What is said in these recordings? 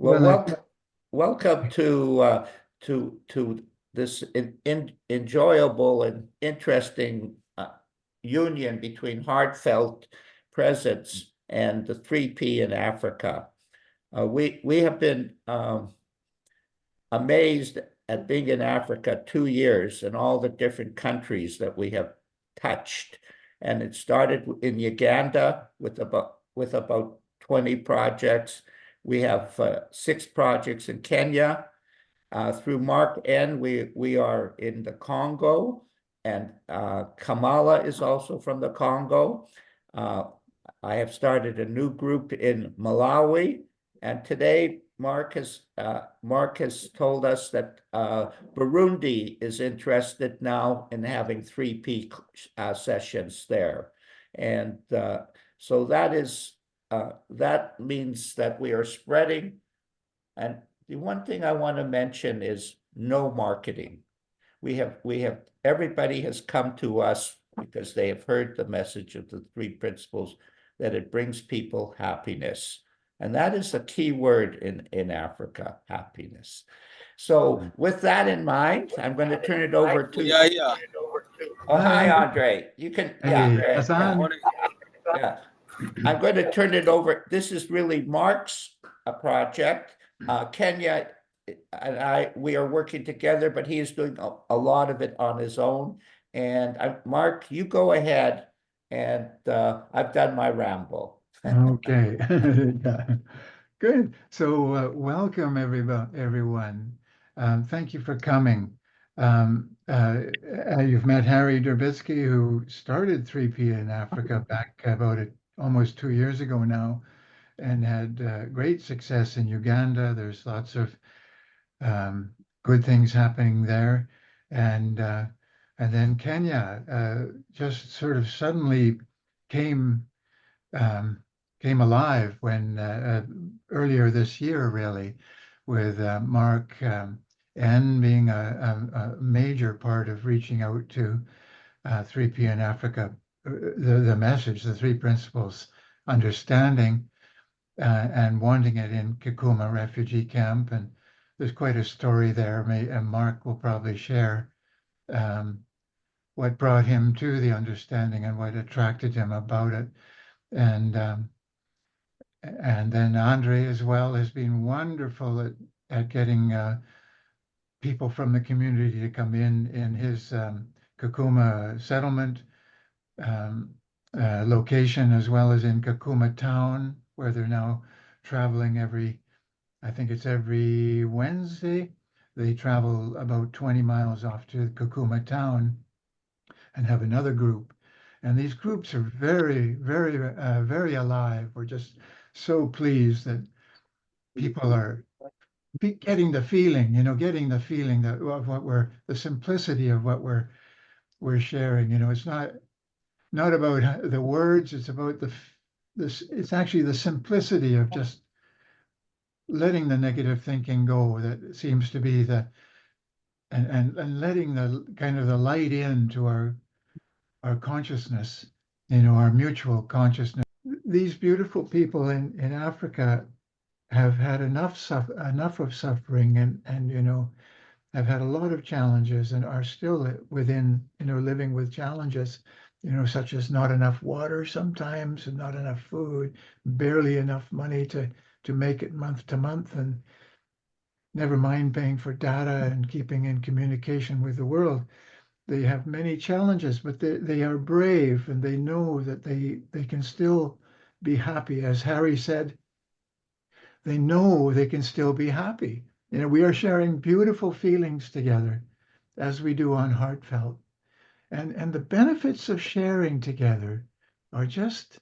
Well, Well, welcome to this enjoyable and interesting union between Heartfelt Presence and the 3P in Africa. We have been amazed at being in Africa 2 years and all the different countries that we have touched. And it started in Uganda with about 20 projects. We have 6 projects in Kenya. Through Mark N, we are in the Congo, and Kamala is also from the Congo. I have started a new group in Malawi, and today Mark has told us that Burundi is interested now in having 3P sessions there, and so that means that we are spreading. And the one thing I want to mention is no marketing. We have everybody has come to us because they have heard the message of the 3 principles, that it brings people happiness. And that is a key word in Africa, happiness. So with that in mind, I'm going to turn it over to... Yeah. Oh, hi, Andre. You can... hey, Hassan. Yeah. I'm going to turn it over. This is really Mark's project. Kenya and we are working together, but he is doing a lot of it on his own. And Mark, you go ahead, and I've done my ramble. Okay. Yeah. Good. So welcome, everyone. Thank you for coming. You've met Harry Durbitsky, who started 3P in Africa back about almost 2 years ago now, and had great success in Uganda. There's lots of good things happening there. And then Kenya just sort of suddenly came alive when earlier this year, really, with Mark N being a major part of reaching out to 3P in Africa, the message, the 3 principles, understanding and wanting it in Kakuma Refugee Camp. And there's quite a story there, and Mark will probably share what brought him to the understanding and what attracted him about it. And then Andre as well has been wonderful at getting people from the community to come in his Kakuma settlement location, as well as in Kakuma Town, where they're now traveling I think it's every Wednesday. They travel about 20 miles off to Kakuma Town and have another group. And these groups are very, very, very alive. We're just so pleased that people are getting the feeling, that of the simplicity of what we're sharing. It's not about the words. It's about it's actually the simplicity of just letting the negative thinking go. That seems to be and letting the kind of the light into our consciousness, our mutual consciousness. These beautiful people in Africa have had enough of suffering and have had a lot of challenges and are still living with challenges, such as not enough water sometimes, and not enough food, barely enough money to make it month to month, and never mind paying for data and keeping in communication with the world. They have many challenges, but they are brave, and they know that they can still be happy. As Harry said, they know they can still be happy. We are sharing beautiful feelings together, as we do on Heartfelt. And the benefits of sharing together are just,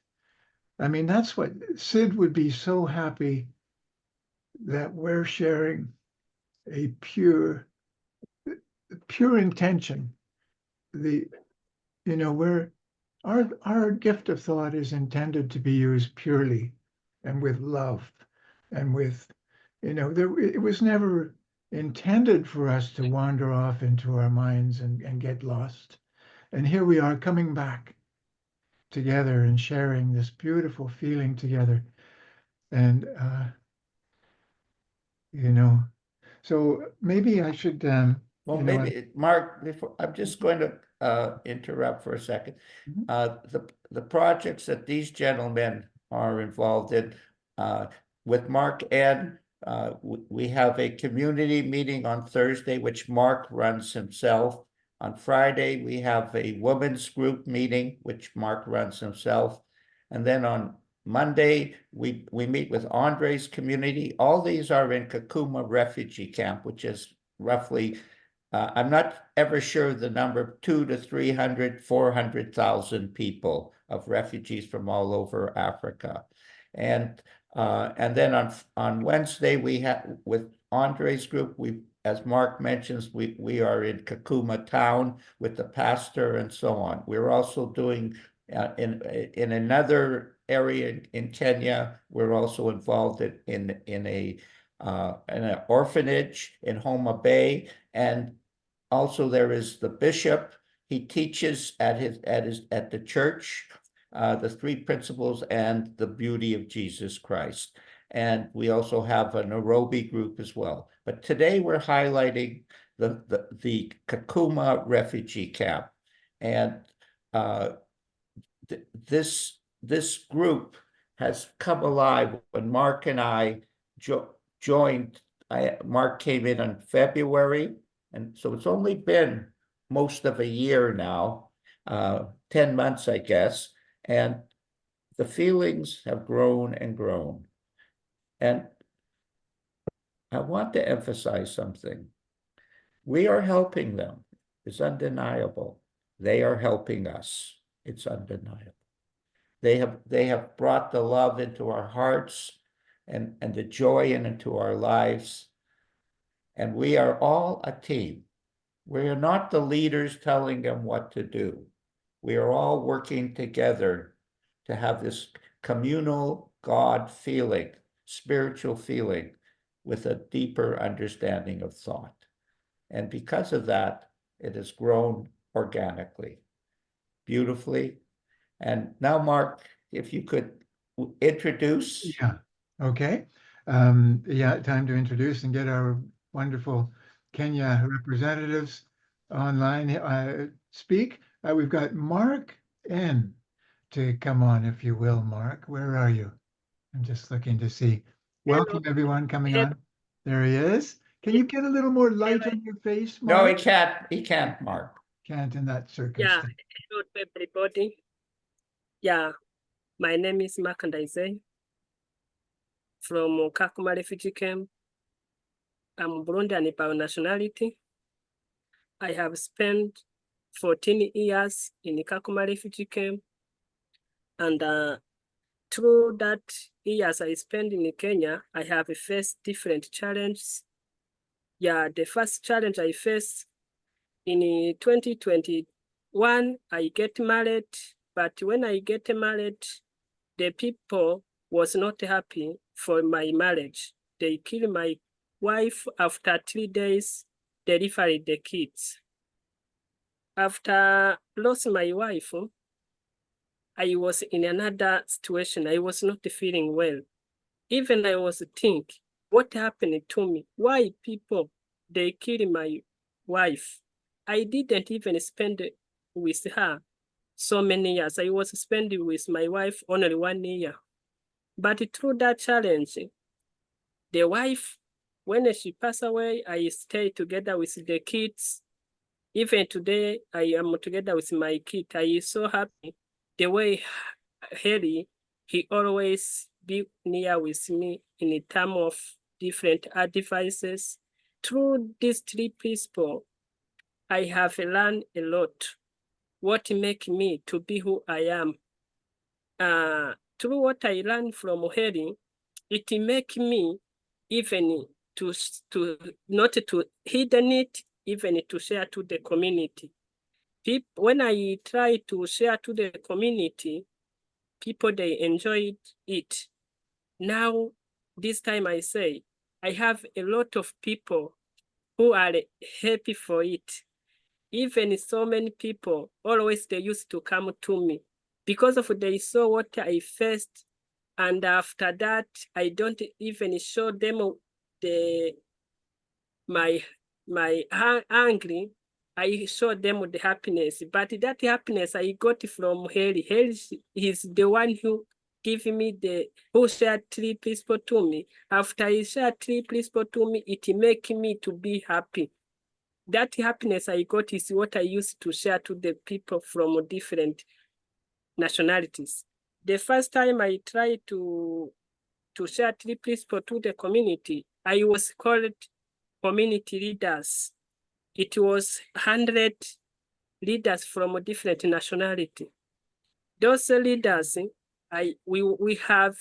that's what Sid would be so happy, that we're sharing a pure intention. Our gift of thought is intended to be used purely and with love, and with, it was never intended for us to wander off into our minds and get lost. And here we are coming back together and sharing this beautiful feeling together. And you know. So maybe I should, Well, you know, maybe, Mark, before, I'm just going to interrupt for a second. Mhm. The projects that these gentlemen are involved in, with Mark and we have a community meeting on Thursday, which Mark runs himself. On Friday, we have a women's group meeting, which Mark runs himself. And then on Monday, we meet with Andre's community. All these are in Kakuma Refugee Camp, which is roughly, I'm not ever sure the number, 200 to 300, 400,000 people of refugees from all over Africa. And then on Wednesday, we have, with Andre's group, as Mark mentions, we are in Kakuma Town with the pastor and so on. We're also doing in another area in Kenya. We're also involved in an orphanage in Homa Bay, and also there is the bishop. He teaches at the church the three principles and the beauty of Jesus Christ. And we also have a Nairobi group as well. But today we're highlighting the Kakuma refugee camp. And this group has come alive when Mark and I joined. Mark came in February, and so it's only been most of a year now, 10 months, I guess, and the feelings have grown and grown. And I want to emphasize something. We are helping them. It's undeniable. They are helping us. It's undeniable. They have brought the love into our hearts and the joy into our lives. And we are all a team. We are not the leaders telling them what to do. We are all working together to have this communal God feeling, spiritual feeling, with a deeper understanding of thought. And because of that, it has grown organically, beautifully. And now, Mark, if you could introduce. Yeah. Okay. Yeah, time to introduce and get our wonderful Kenya representatives online speak. We've got Mark N to come on, if you will, Mark. Where are you? I'm just looking to see. Hello. Welcome, everyone coming Hello. on. There he is. Can you get a little more light on your face, No, Mark? he can't. He can't, Mark. Can't in that Yeah, circumstance. hello to everybody. Yeah, my name is Mark Ndaise from Kakuma Refugee Camp. I'm Burundian by nationality. I have spent 14 years in Kakuma Refugee Camp, and through that years I spent in Kenya, I have faced different challenges. Yeah, the first challenge I faced in 2021, I get married, but when I get married, the people was not happy for my marriage. They killed my wife after 3 days, delivered the kids. After lost my wife, I was in another situation. I was not feeling well. Even I was thinking, what happened to me? Why people, they killed my wife? I didn't even spend with her so many years. I was spending with my wife only 1 year. But through that challenge, the wife, when she passed away, I stayed together with the kids. Even today, I am together with my kid. I am so happy. The way Harry, he always be near with me in terms of different advices. Through these three principles, I have learned a lot. What make me to be who I am. Through what I learned from Harry, it make me even to not to hidden it, even to share to the community. People, when I try to share to the community, people, they enjoyed it. Now, this time I say, I have a lot of people who are happy for it. Even so many people, always they used to come to me because of they saw what I faced. And after that, I don't even show them angry, I show them the happiness, but that happiness I got from Harry. Harry is the one who give me who shared 3 principles to me. After he shared 3 principles to me, it make me to be happy. That happiness I got is what I used to share to the people from different nationalities. The first time I tried to share 3 principles to the community, I was called community leaders. It was 100 leaders from different nationality. Those leaders, we have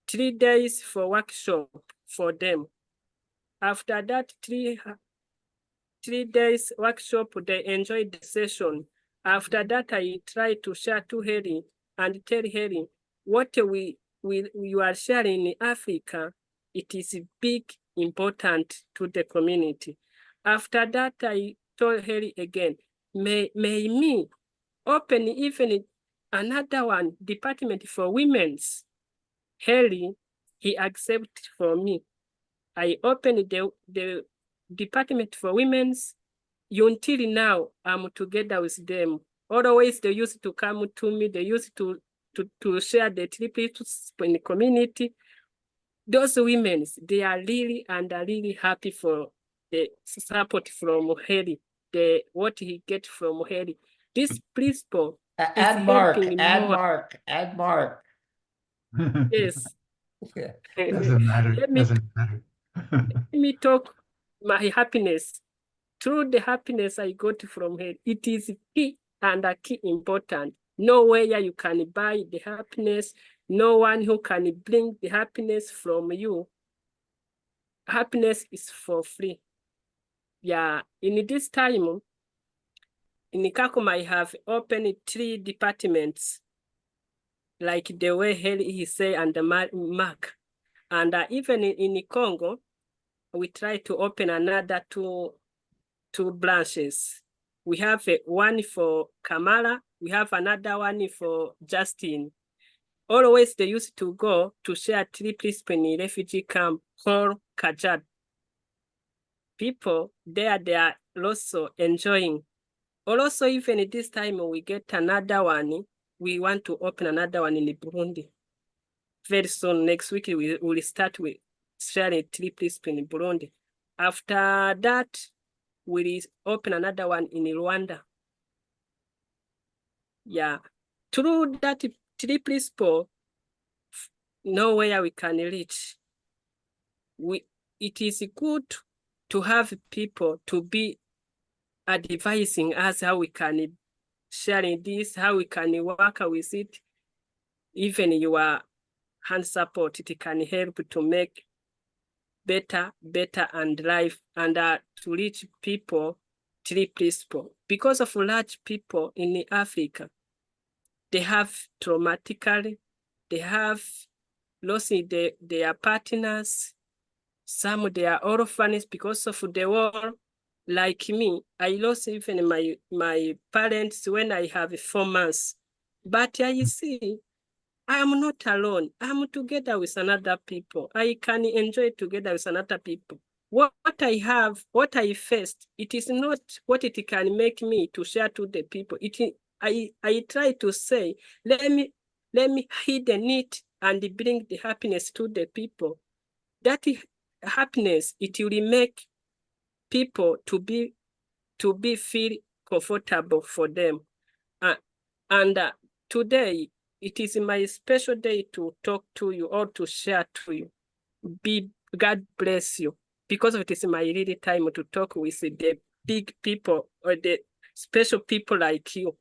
3 days for workshop for them. After that 3 days workshop, they enjoyed the session. After that, I try to share to Harry and tell Harry what we are sharing in Africa. It is big, important to the community. After that, I told Harry again, may me open even another one, department for women's. Harry, he accepted for me. I opened the department for women's. Until now, I'm together with them. Always they used to come to me. They used to share the 3 principles in the community. Those women, they are really happy for the support from Harry, what he get from Harry. This principle Add Mark, add Mark. Yes. Doesn't matter. Doesn't matter. Let me talk my happiness. Through the happiness I got from her, it is key and a key important. Nowhere you can buy the happiness. No one who can bring the happiness from you. Happiness is for free. Yeah, in this time, in Kakuma, I have opened 3 departments, like the way he say and the Mark. And even in Congo, we try to open another 2 branches. We have one for Kamala. We have another one for Justin. Always they used to go to share 3 principles in refugee camp called Kajad. People there, they are also enjoying. Also, even this time we get another one, we want to open another one in Burundi. Very soon, next week, we will start with sharing 3 principles in Burundi. After that, we will open another one in Rwanda. Yeah. Through that 3 principles, nowhere we can reach. It is good to have people to be advising us how we can sharing this, how we can work with it. Even your hand support, it can help to make better and life and to reach people 3 principles. Because of large people in Africa, they have traumatically, they have lost their partners. Some they are orphans because of the war. Like me, I lost even my parents when I have 4 months. But I see, I am not alone. I'm together with another people. I can enjoy together with another people. What I have, what I faced, it is not what it can make me to share to the people. I try to say, let me hide the need and bring the happiness to the people. That happiness, it will make people to be feel comfortable for them. Today, it is my special day to talk to you or to share to you. God bless you. Because it is my really time to talk with the big people or the special people like you.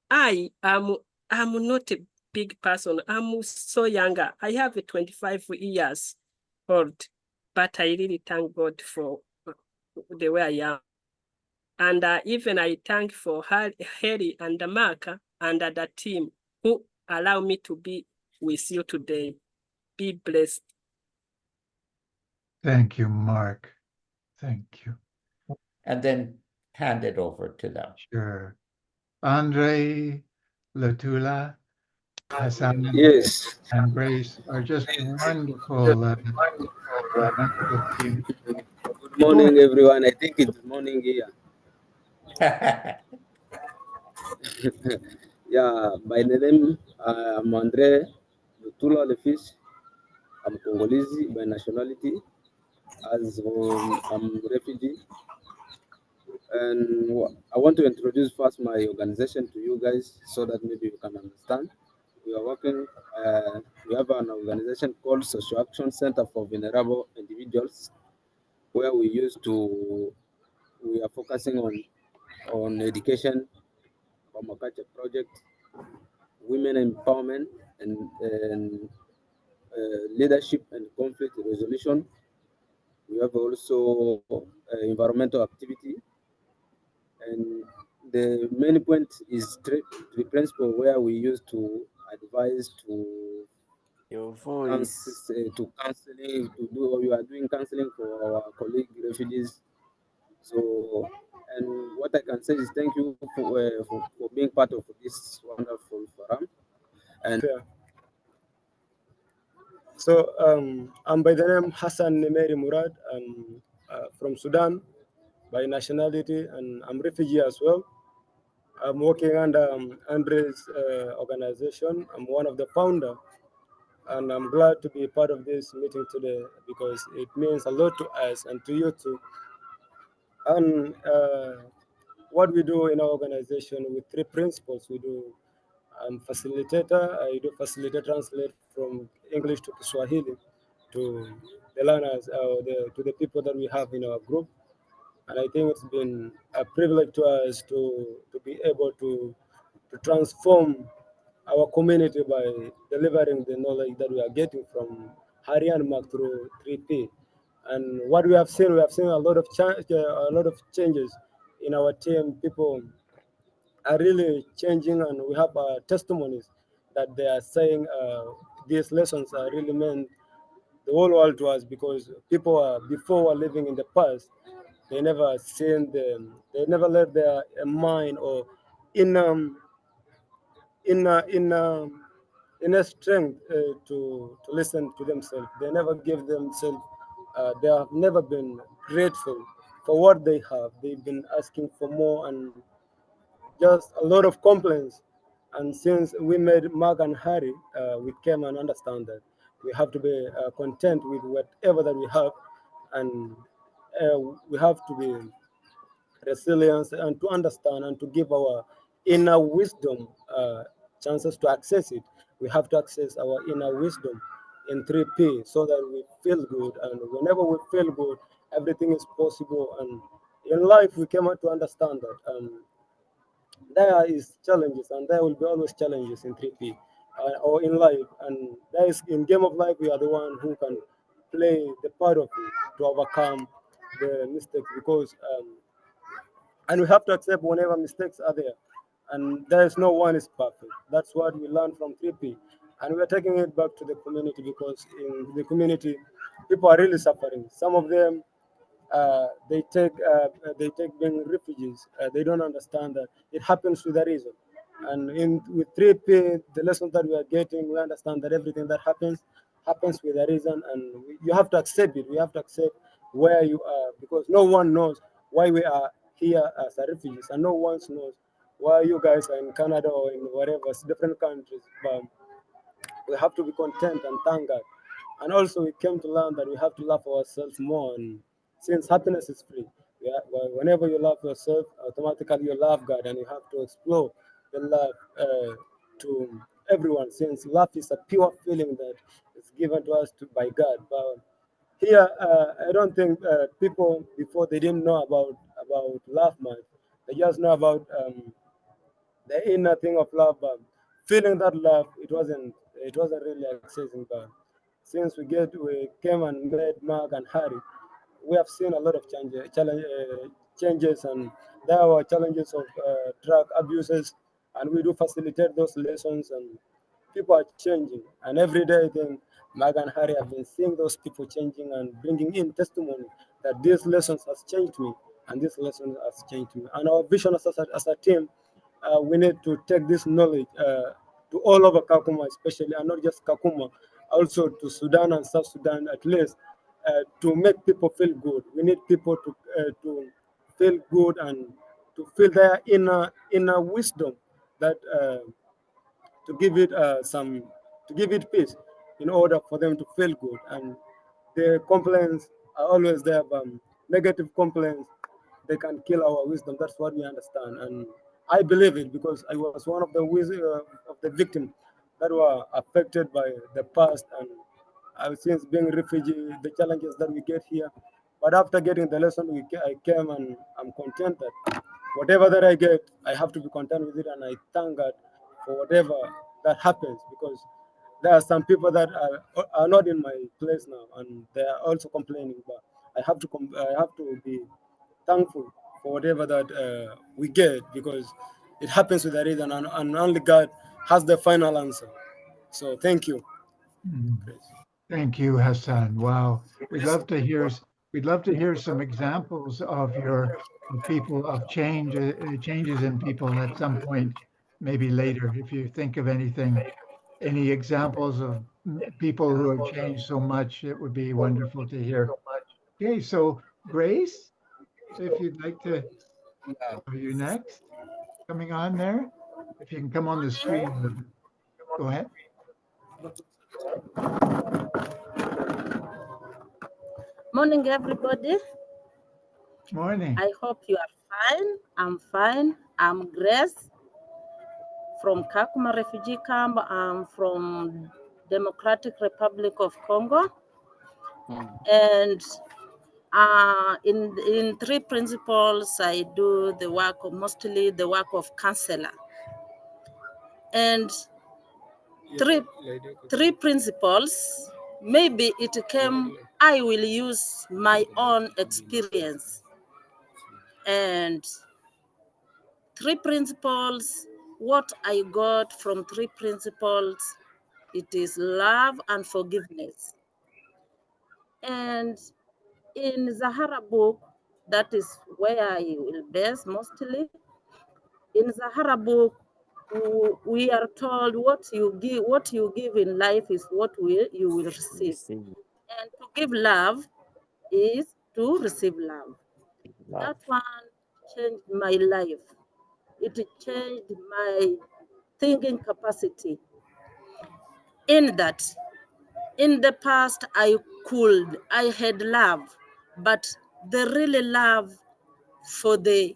I am not a big person. I'm so younger. I have 25 years old, but I really thank God for the way I am. And even I thank for Harry and Mark and the team who allow me to be with you today. Be blessed. Thank you, Mark. Thank you. And then hand it over to them. Sure. Andre, Latula, Hassan, Yes. and Grace are just wonderful Good morning, everyone. I think it's morning here. Yeah, by the name, I'm Andre Lutula Lefish. I'm Congolese by nationality, as I'm refugee. And I want to introduce first my organization to you guys so that maybe you can understand. We are working, we have an organization called Social Action Center for Vulnerable Individuals, where we are focusing on education, permaculture project, women empowerment, and leadership and conflict resolution. We have also environmental activity, and the main point is the principle where we use to advise to Your voice. to counseling, we are doing counseling for our colleague refugees. So, and what I can say is thank you for being part of this wonderful forum. And so I'm by the name Hassan Nemeri Murad. I'm from Sudan by nationality, and I'm refugee as well. I'm working under Andre's organization. I'm one of the founder, and I'm glad to be part of this meeting today because it means a lot to us and to you too. And what we do in our organization with three principles. We do facilitator. I do facilitate, translate from English to Kiswahili to the learners, to the people that we have in our group. And I think it's been a privilege to us to be able to transform our community by delivering the knowledge that we are getting from Hari and Mark through 3P. And what we have seen a lot of changes in our team. People are really changing, and we have testimonies that they are saying these lessons are really meant the whole world to us, because people before were living in the past. They never seen them. They never let their mind or in inner strength to listen to themselves. They never give themselves. They have never been grateful for what they have. They've been asking for more and just a lot of complaints. And since we made Mark and Harry, we came and understand that we have to be content with whatever that we have, and we have to be resilient and to understand and to give our inner wisdom chances to access it. We have to access our inner wisdom in 3P so that we feel good, and whenever we feel good, everything is possible. And in life, we came out to understand that. There is challenges, and there will be always challenges in 3P or in life. And there is in game of life, we are the one who can play the part of it to overcome the mistakes, because and we have to accept whenever mistakes are there, and there is no one is perfect. That's what we learned from 3P, and we are taking it back to the community, because in the community, people are really suffering. Some of them they take being refugees. They don't understand that it happens with a reason. And with 3P, the lessons that we are getting, we understand that everything that happens with a reason, and you have to accept it. We have to accept where you are, because no one knows why we are here as a refugees, and no one knows why you guys are in Canada or in whatever different countries. But we have to be content and thank God. And also, we came to learn that we have to love ourselves more. And since happiness is free, whenever you love yourself, automatically you love God, and you have to explore the love to everyone. Since love is a pure feeling that is given to us by God. But here, I don't think people before, they didn't know about love much. They just know about the inner thing of love, but feeling that love, it wasn't really accessing. But since we came and met Mark and Harry, we have seen a lot of changes, and there are challenges of drug abuses, and we do facilitate those lessons, and people are changing. And every day, I think Mark and Harry have been seeing those people changing and bringing in testimony that these lessons has changed me, and this lesson has changed me. And our vision as a team, we need to take this knowledge to all over Kakuma, especially, and not just Kakuma, also to Sudan and South Sudan at least. to make people feel good. We need people to feel good and to feel their inner wisdom that to give it peace in order for them to feel good. And the complaints are always there, but negative complaints, they can kill our wisdom. That's what we understand, and I believe it because I was one of the victims that were affected by the past, and since being refugee, the challenges that we get here. But after getting the lesson, I came and I'm content that whatever that I get, I have to be content with it, and I thank God for whatever that happens, because there are some people that are not in my place now, and they are also complaining. But I have to be thankful for whatever that we get, because it happens with a reason, and only God has the final answer. So thank you. Thank you, Hassan. Wow, we'd love to hear some examples of people of changes in people at some point, maybe later. If you think of any examples of people who have changed so much, it would be wonderful to hear. Okay, so Grace, if you'd like to, are you next? Coming on there? If you can come on the screen, go ahead. Morning, everybody. Morning. I hope you are fine. I'm fine. I'm Grace from KAKUMA Refugee Camp. I'm from Democratic Republic of Congo. And in three principles, I do mostly the work of counselor. And three principles, maybe I will use my own experience. And three principles, what I got from three principles, it is love and forgiveness. And in Zahara book, that is where I will base mostly. In Zahara book, we are told what you give in life is what you will receive. And to give love is to receive love. That one changed my life. It changed my thinking capacity. In that, in the past, I had love, but the really love for the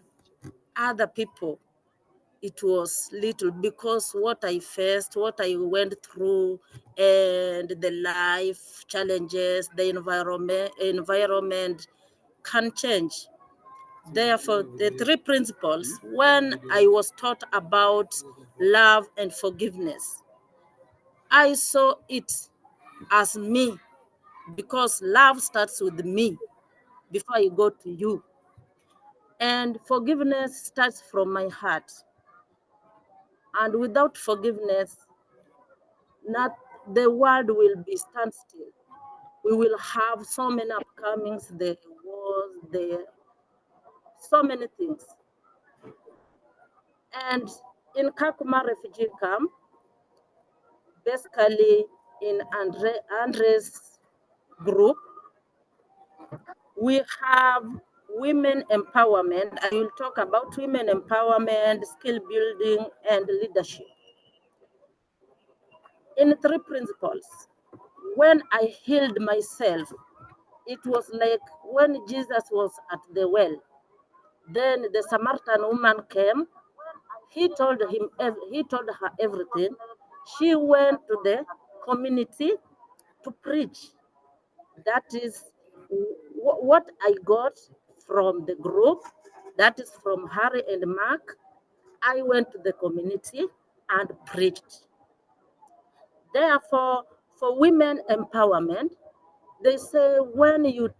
other people, it was little, because what I faced, what I went through, and the life challenges, the environment can change. Therefore, the three principles, when I was taught about love and forgiveness, I saw it as me, because love starts with me before I go to you. And forgiveness starts from my heart. And without forgiveness, the world will be standstill. We will have so many upcomings, the wars, so many things. And in Kakuma Refugee Camp, basically in Andre's group, we have women empowerment. I will talk about women empowerment, skill building, and leadership. In three principles, when I healed myself, it was like when Jesus was at the well. Then the Samaritan woman came. He told her everything. She went to the community to preach. That is what I got from the group. That is from Harry and Mark. I went to the community and preached. Therefore, for women empowerment, they say when you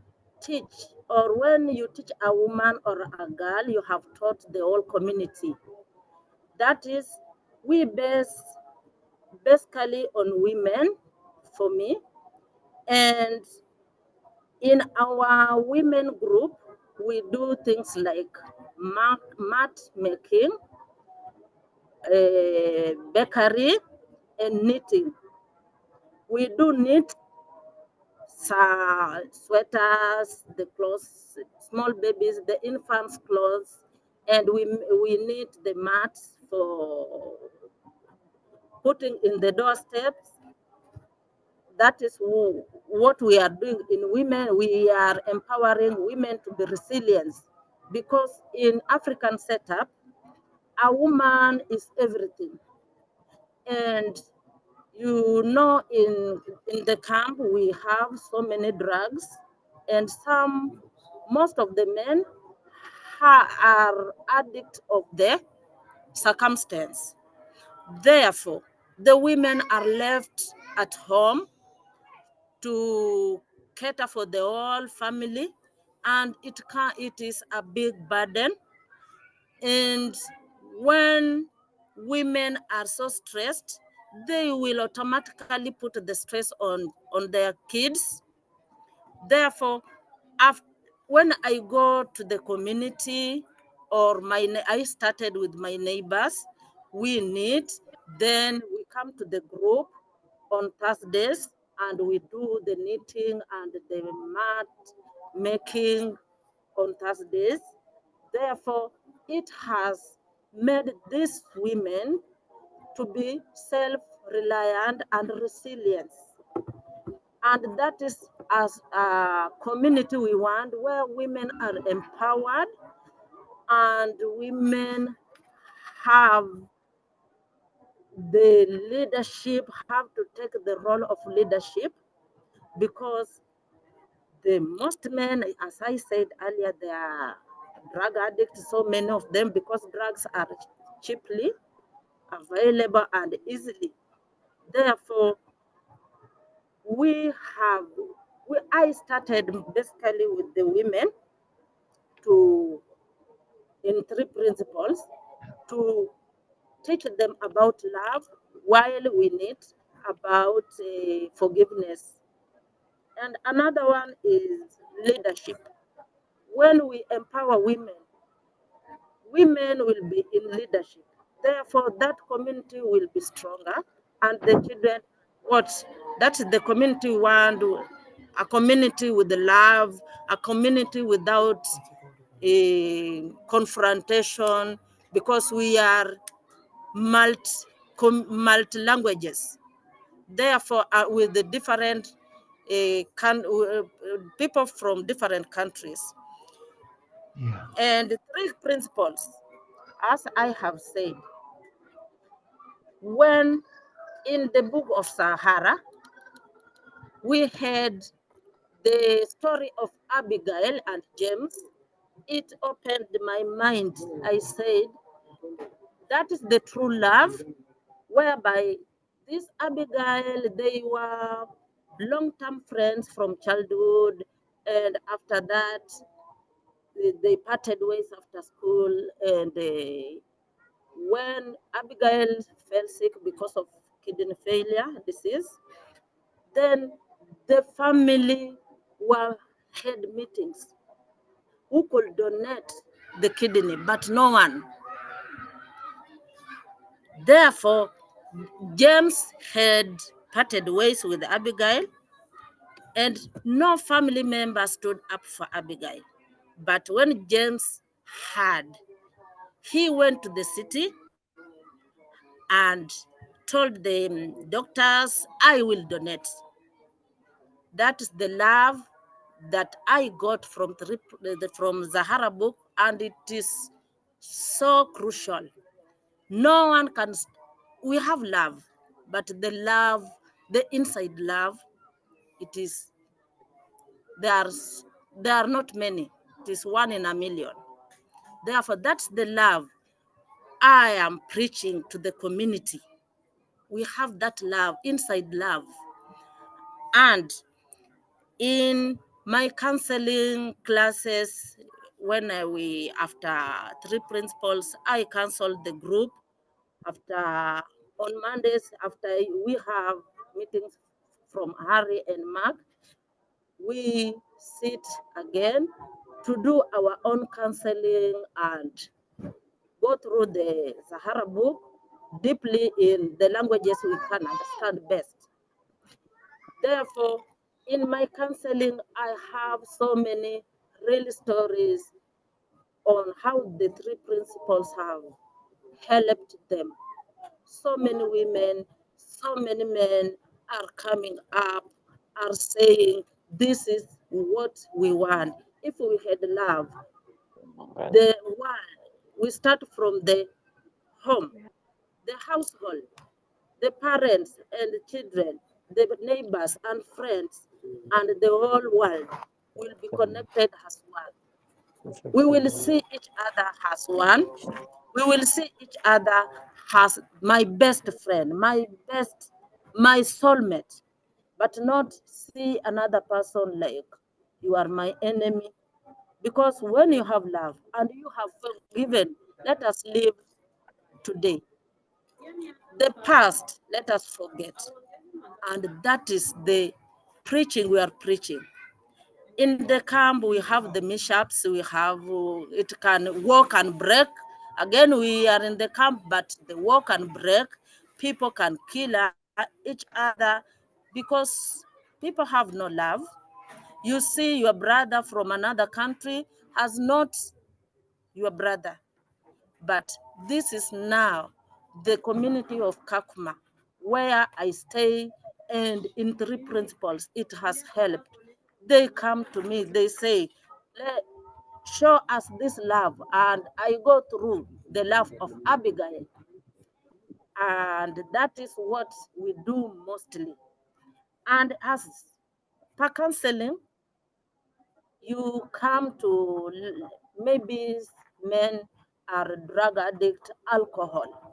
teach a woman or a girl, you have taught the whole community. That is, we base basically on women, for me. And in our women group, we do things like mat making, bakery, and knitting. We do knit sweaters, the clothes, small babies, the infants' clothes, and we need the mats for putting in the doorsteps. That is what we are doing in women. We are empowering women to be resilient, because in African setup, a woman is everything. And you know, in the camp, we have so many drugs, and most of the men are addicts of the circumstance. Therefore, the women are left at home to cater for the whole family, and it is a big burden. And when women are so stressed, they will automatically put the stress on their kids. Therefore, when I go to the community, or I started with my neighbors, we meet, then we come to the group on Thursdays, and we do the knitting and the mat making on Thursdays. Therefore, it has made these women to be self-reliant and resilient. And that is, as a community, we want where women are empowered and women have the leadership, have to take the role of leadership, because the most men, as I said earlier, they are drug addicts, so many of them, because drugs are cheaply available and easily. Therefore, I started basically with the women in 3 principles, to teach them about love, while we need about forgiveness. And another one is leadership. When we empower women, women will be in leadership. Therefore, that community will be stronger, and the children, that's the community we want, a community with love, a community without a confrontation, because we are multi languages. Therefore, with the different people from different countries. Yeah. And 3 principles, as I have said, when in the book of Sahara, we had the story of Abigail and James. It opened my mind. I said, that is the true love, whereby this Abigail, they were long-term friends from childhood, and after that, they parted ways after school. And when Abigail fell sick because of kidney failure disease, then the family had meetings. Who could donate the kidney, but no one. Therefore, James had parted ways with Abigail, and no family member stood up for Abigail. But when James heard, he went to the city and told the doctors, I will donate. That is the love that I got from Zahara book, and it is so crucial. No one can, we have love, but the love, the inside love, there are not many. It is 1 in a million. Therefore, that's the love I am preaching to the community. We have that love, inside love. And in my counseling classes, after 3 principles, I counseled the group. On Mondays, after we have meetings from Harry and Mark, we sit again to do our own counseling and go through the Sahara book deeply in the languages we can understand best. Therefore, In my counseling, I have so many real stories on how the three principles have helped them. So many women, so many men are coming up, are saying, this is what we want. If we had love, the one, we start from the home, the household, the parents and the children, the neighbors and friends, and the whole world will be connected as one. We will see each other as one. We will see each other as my best friend, my soulmate, but not see another person like you are my enemy. Because when you have love and you have forgiven, let us live today. The past, let us forget. And that is the preaching we are preaching. In the camp, we have the mishaps, we have, it can walk and break. Again, we are in the camp, but the walk and break, people can kill each other because people have no love. You see your brother from another country as not your brother. But this is now the community of Kakuma, where I stay, and in three principles, it has helped. They come to me, they say, show us this love. And I go through the love of Abigail. And that is what we do mostly. And as per counseling, you come to maybe men are drug addict, alcohol.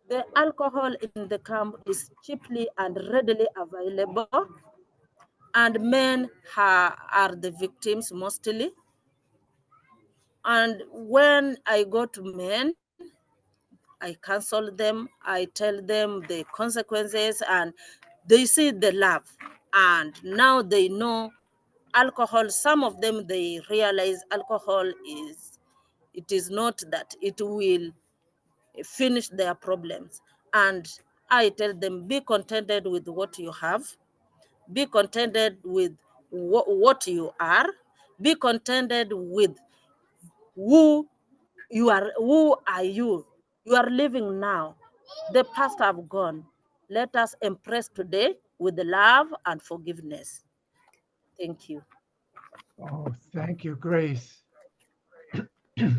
The alcohol in the camp is cheaply and readily available, and men are the victims mostly. And when I go to men, I counsel them, I tell them the consequences, and they see the love. And now they know alcohol, some of them, they realize alcohol it is not that it will finish their problems. And I tell them, be contented with what you have, be contented with what you are, be contented with who you are. Who are you? You are living now. The past have gone. Let us impress today with love and forgiveness. Thank you. Oh, thank you, Grace. Yeah.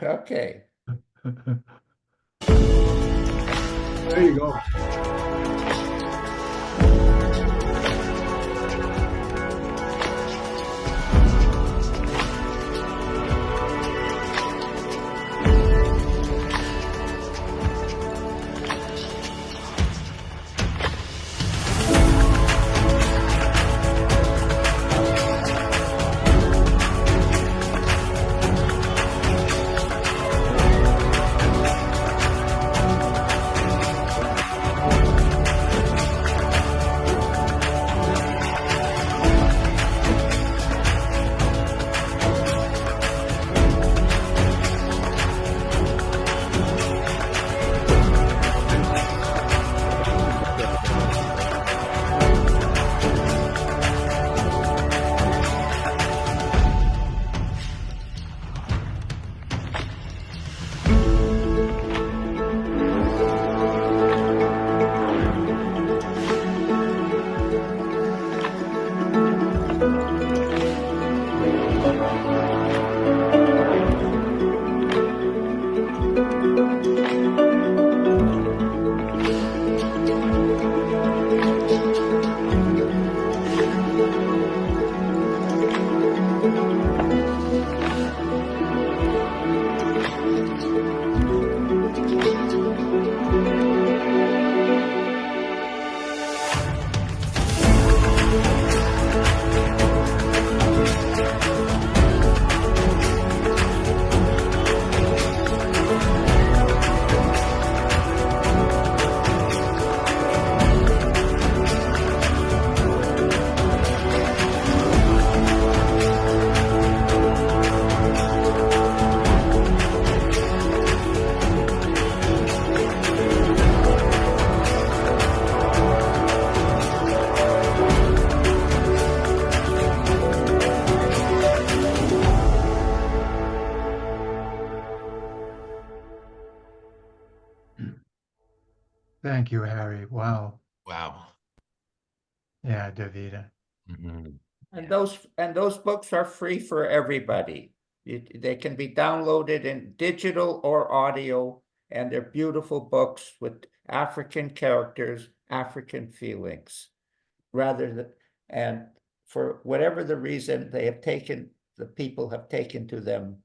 Okay. There you go. Thank you, Harry. Wow. Wow. Yeah, Davida. Mhm. And those books are free for everybody. They can be downloaded in digital or audio, and they're beautiful books with African characters, African feelings, rather than, and for whatever the reason, the people have taken to them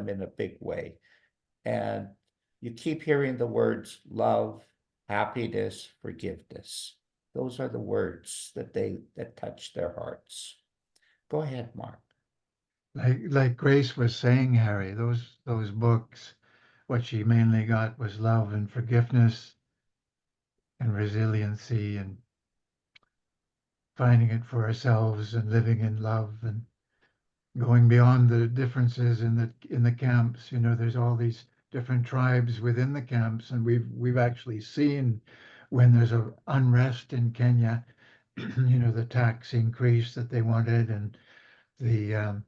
in a big way. And you keep hearing the words love, happiness, forgiveness. Those are the words that touch their hearts. Go ahead, Mark. Like Grace was saying, Harry, those books, what she mainly got was love and forgiveness and resiliency and finding it for ourselves and living in love and going beyond the differences in the camps. You know, there's all these different tribes within the camps, and we've actually seen when there's a unrest in Kenya, you know, the tax increase that they wanted and the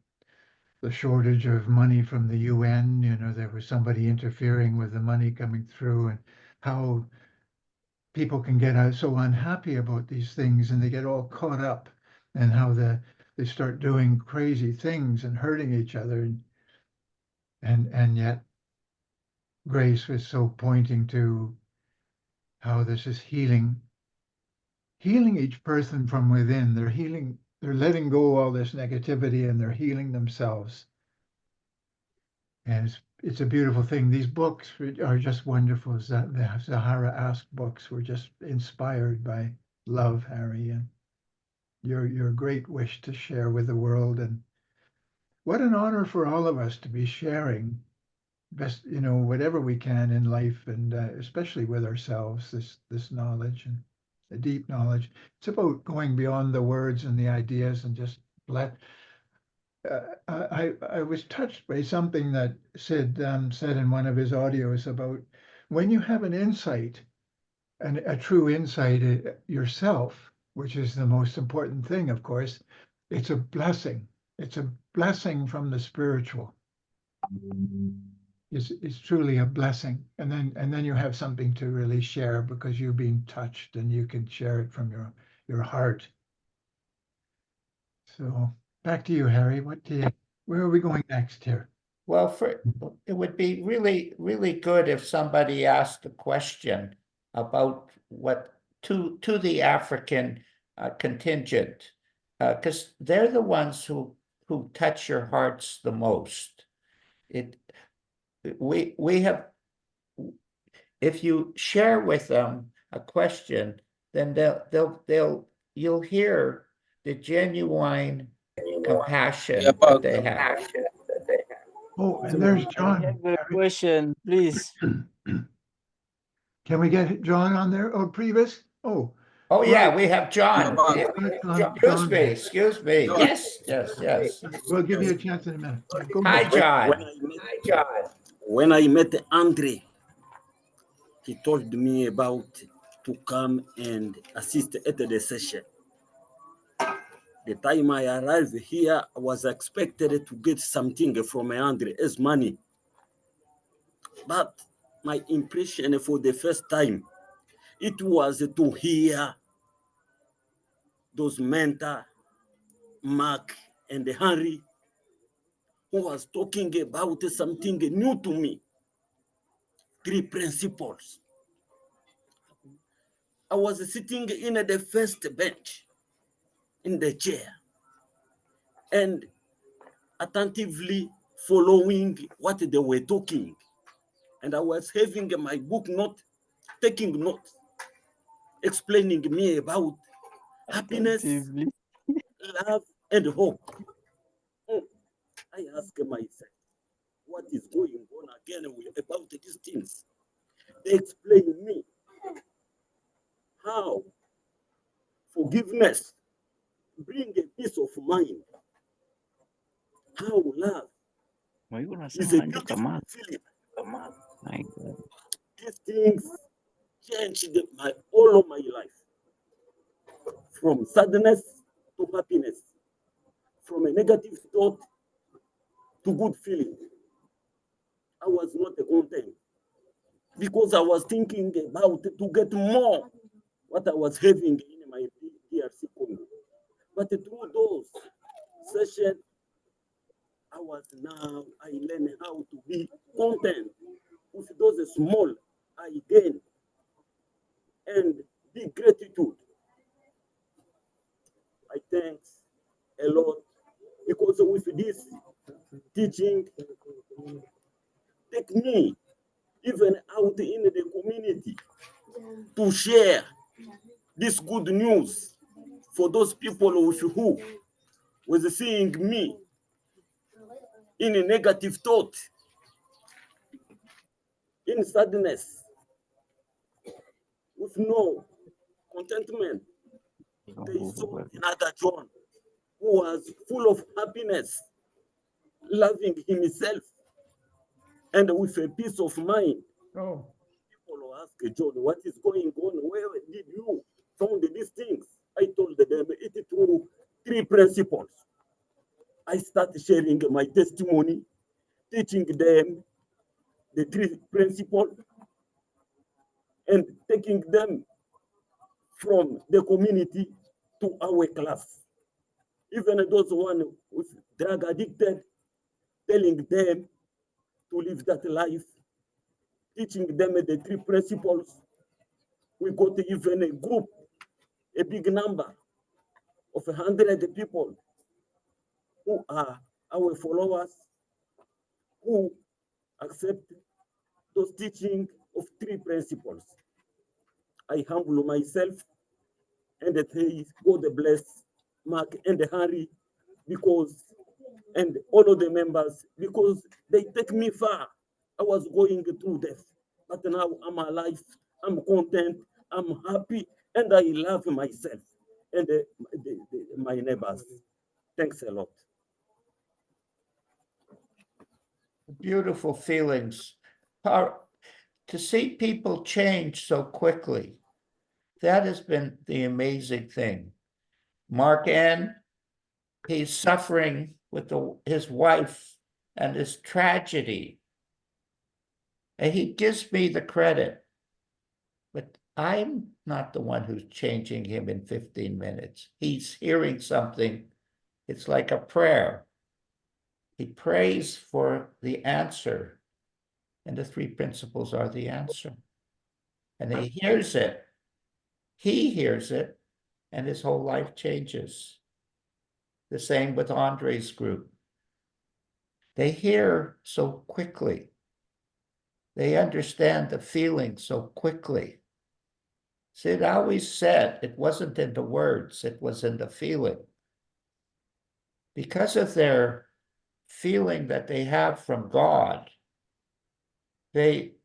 shortage of money from the UN, you know, there was somebody interfering with the money coming through, and how people can get so unhappy about these things and they get all caught up, and how they start doing crazy things and hurting each other, and yet Grace was so pointing to how this is healing each person from within. They're letting go all this negativity and they're healing themselves. And it's a beautiful thing. These books are just wonderful. The Sahara Ask books were just inspired by love, Harry, and your great wish to share with the world. And what an honor for all of us to be sharing best, you know, whatever we can in life, and especially with ourselves, this knowledge and the deep knowledge. It's about going beyond the words and the ideas and just let. I was touched by something that said in one of his audios about when you have an insight, and a true insight yourself, which is the most important thing, of course. It's a blessing. It's a blessing from the spiritual. Is truly a blessing, and then you have something to really share because you've been touched and you can share it from your heart. So back to you, Harry. Where are we going next here? Well, it would be really, really good if somebody asked a question about what to the African contingent, because they're the ones who touch your hearts the most. We have, if you share with them a question, then you'll hear the genuine compassion that they have. Oh, and there's John. I have a question, please. Can we get John on there? Oh, Priebus? Oh. Oh, yeah, right. we have John. John. Excuse me. Yes. We'll give you a chance in a minute. Yeah, go Hi, ahead. John. When I met Andre, he told me about to come and assist at the session. The time I arrived here, I was expected to get something from Andre as money. But my impression for the first time, it was to hear those mentor, Mark and Henry, who was talking about something new to me. 3 principles. I was sitting in the first bench, in the chair, and attentively following what they were talking. And I was having my book note, taking notes, explaining me about happiness, love, and hope. I asked myself, what is going on again about these things? They explain me how forgiveness brings a peace of mind, how love is a beautiful feeling. My God. These things changed all of my life, from sadness to happiness, from a negative thought to good feeling. I was not content. because I was thinking about to get more what I was having in my DRC Congo. But through those sessions, I learned how to be content with those small I gain and be gratitude. I thanks a lot because with this teaching, take me even out in the community to share this good news for those people with who was seeing me in a negative thought, in sadness, with no contentment. They saw another John who was full of happiness, loving himself, and with a peace of mind. Oh, People ask John, what is going on? Where did you found these things? I told them it through 3 principles. I started sharing my testimony, teaching them the 3 principles, and taking them from the community to our class. Even those one with drug addicted, telling them to live that life, teaching them the 3 principles. We got even a group, a big number of 100 people who are our followers, who accept those teaching of 3 principles. I humble myself and say, God bless Mark and Harry, because, and all of the members, because they take me far. I was going through death, but now I'm alive, I'm content, I'm happy, and I love myself and my neighbors. Thanks a lot. beautiful feelings. To see people change so quickly, that has been the amazing thing. Mark N, he's suffering with his wife and his tragedy. And he gives me the credit, but I'm not the one who's changing him in 15 minutes. He's hearing something. It's like a prayer. He prays for the answer, and the 3 principles are the answer. And he hears it. He hears it, and his whole life changes. The same with Andre's group. They hear so quickly. They understand the feeling so quickly. Sid always said it wasn't in the words, it was in the feeling. Because of their feeling that they have from God, they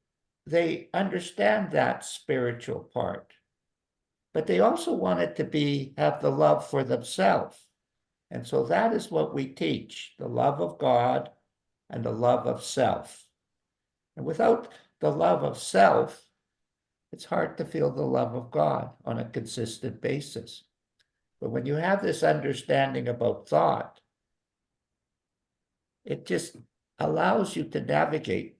understand that spiritual part. But they also want it to have the love for themselves. And so that is what we teach, the love of God and the love of self. And without the love of self, it's hard to feel the love of God on a consistent basis. But when you have this understanding about thought, it just allows you to navigate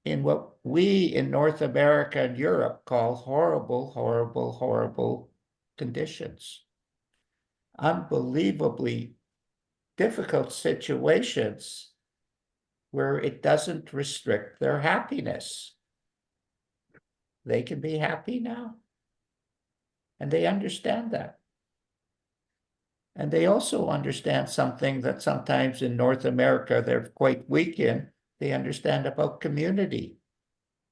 in what we in North America and Europe call horrible, horrible, horrible conditions. Unbelievably difficult situations where it doesn't restrict their happiness. They can be happy now. And they understand that. And they also understand something that sometimes in North America they're quite weak in. They understand about community,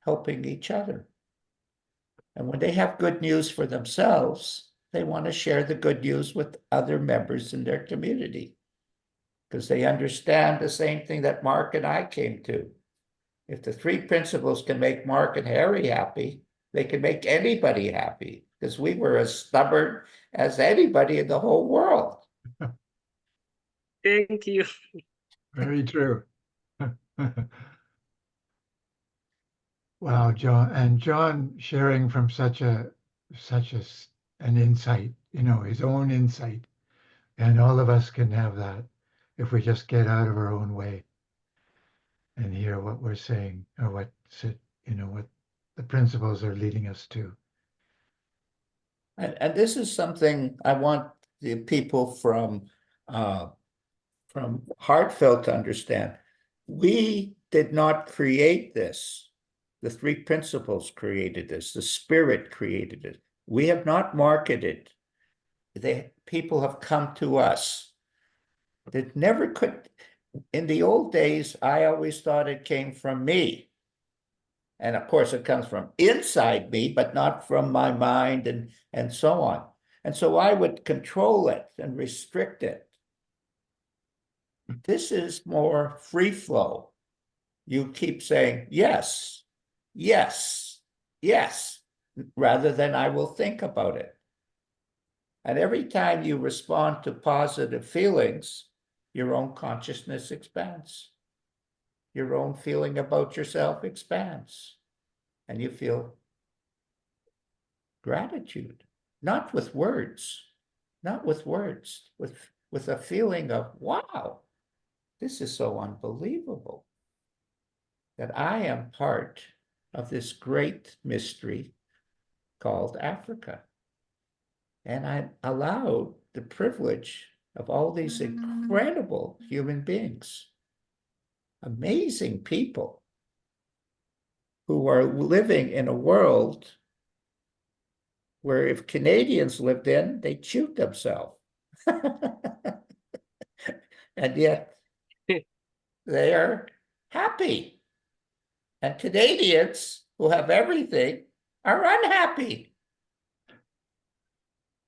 helping each other. And when they have good news for themselves, they want to share the good news with other members in their community, because they understand the same thing that Mark and I came to. If the 3 principles can make Mark and Harry happy, they can make anybody happy, because we were as stubborn as anybody in the whole world. Thank you. Very true. Wow, John, and John sharing from such an insight, his own insight, and all of us can have that if we just get out of our own way and hear what we're saying, or what the principles are leading us to. And this is something I want the people from Heartfelt to understand. We did not create this. The three principles created this. The Spirit created it. We have not marketed. People have come to us. It never could. In the old days, I always thought it came from me. And of course, it comes from inside me, but not from my mind and so on. And so I would control it and restrict it. This is more free flow. You keep saying, yes, yes, yes, rather than I will think about it. And every time you respond to positive feelings, your own consciousness expands. Your own feeling about yourself expands. And you feel gratitude, not with words, with a feeling of, wow, this is so unbelievable that I am part of this great mystery called Africa. And I'm allowed the privilege of all these incredible human beings, amazing people who are living in a world where if Canadians lived in, they'd shoot themselves. And yet they are happy. And Canadians who have everything are unhappy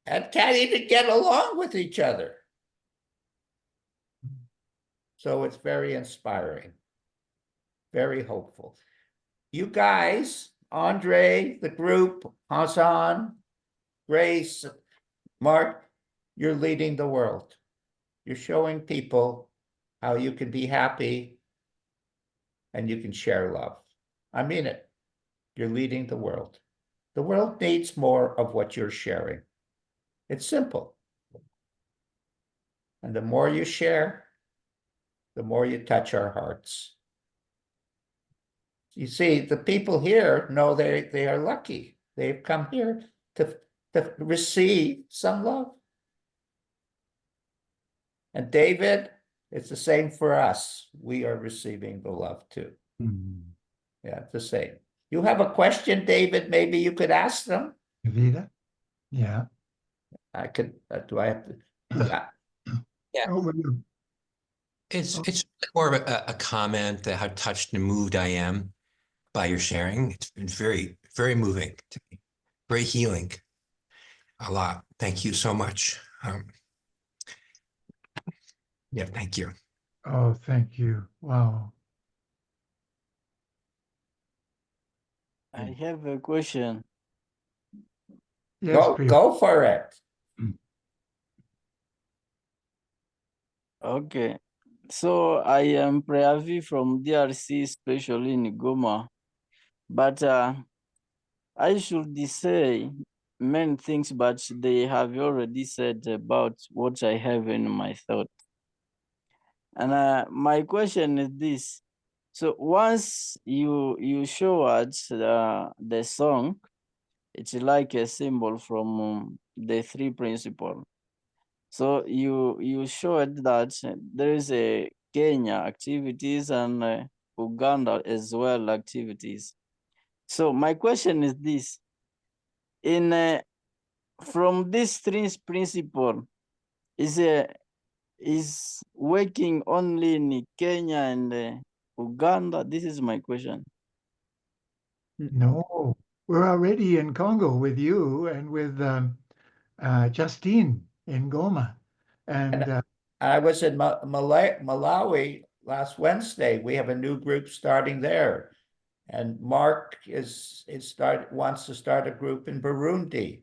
and can't even get along with each other. So it's very inspiring, very hopeful. You guys, Andre, the group, Hassan, Grace, Mark, you're leading the world. You're showing people how you can be happy and you can share love. I mean it. You're leading the world. The world needs more of what you're sharing. It's simple. And the more you share, the more you touch our hearts. You see, the people here know they are lucky. They've come here to receive some love. And David, it's the same for us. We are receiving the love too. Mm. Yeah, it's the same. You have a question, David? Maybe you could ask them. Vida? Yeah. I could, do I have to? Yeah. Yeah. Oh, well, It's more of a comment that how touched and moved I am by your sharing. It's been very, very moving to me, very healing. A lot. Thank you so much. Yeah, thank you. oh, thank you. Wow. I have a question. Yes, Go for it. Okay. So I am Preavi from DRC, especially in Goma. But I should say many things, but they have already said about what I have in my thought. And my question is this. So once you show us the song, it's like a symbol from the three principles. So you showed that there is a Kenya activities and Uganda as well activities. So my question is this: in from these three principles, is working only in Kenya and Uganda? This is my question. No, we're already in Congo with you and with Justine in Goma. And I was in Malawi last Wednesday. We have a new group starting there. And Mark wants to start a group in Burundi.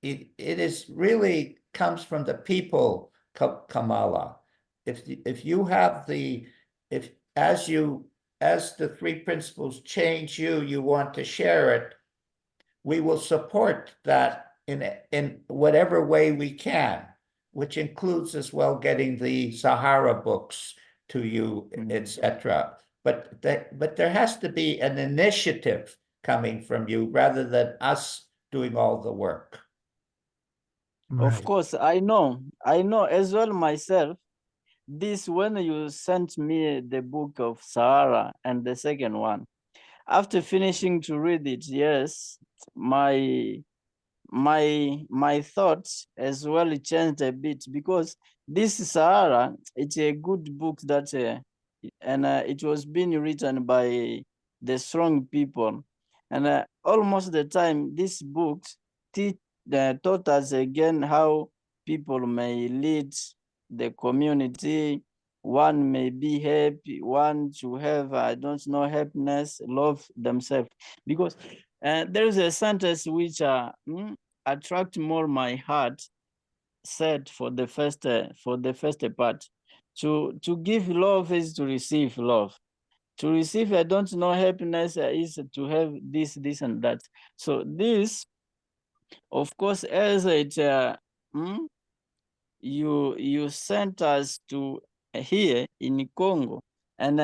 It is really comes from the people, Kamala. If you have as the three principles change you want to share it, we will support that in whatever way we can, which includes as well getting the Sahara books to you, etc. But there has to be an initiative coming from you rather than us doing all the work. Of Right. course, I know as well myself. This, when you sent me the book of Sahara and the second one, after finishing to read it, yes, my thoughts as well changed a bit, because this Sahara, it's a good book that and it was being written by the strong people, and almost the time this book taught us again how people may lead the community. One may be happy, one to have, I don't know, happiness, love themselves. Because there is a sentence which attract more my heart, said for the first part. To give love is to receive love. To receive, I don't know, happiness is to have this, and that. So this, of course, as it you sent us to here in Congo, and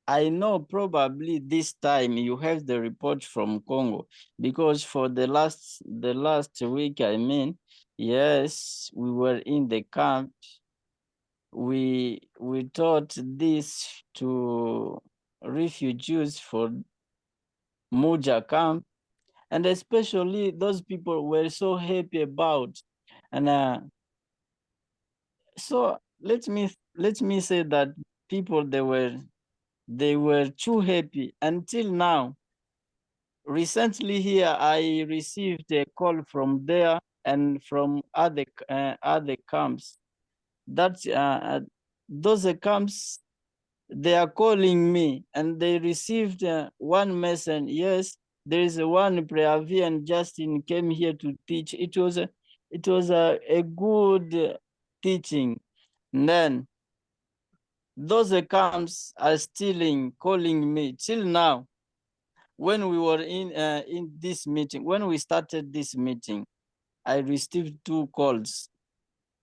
I know probably this time you have the report from Congo, because for the last week, I mean, yes, we were in the camp. We taught this to refugees for Muja camp, and especially those people were so happy about, and so let me say that people, they were too happy until now. Recently here, I received a call from there and from other camps. That those camps, they are calling me, and they received one message. Yes, there is one Preavi and Justin came here to teach. It was a good teaching. And then those camps are still calling me till now. When we were in this meeting, when we started this meeting, I received 2 calls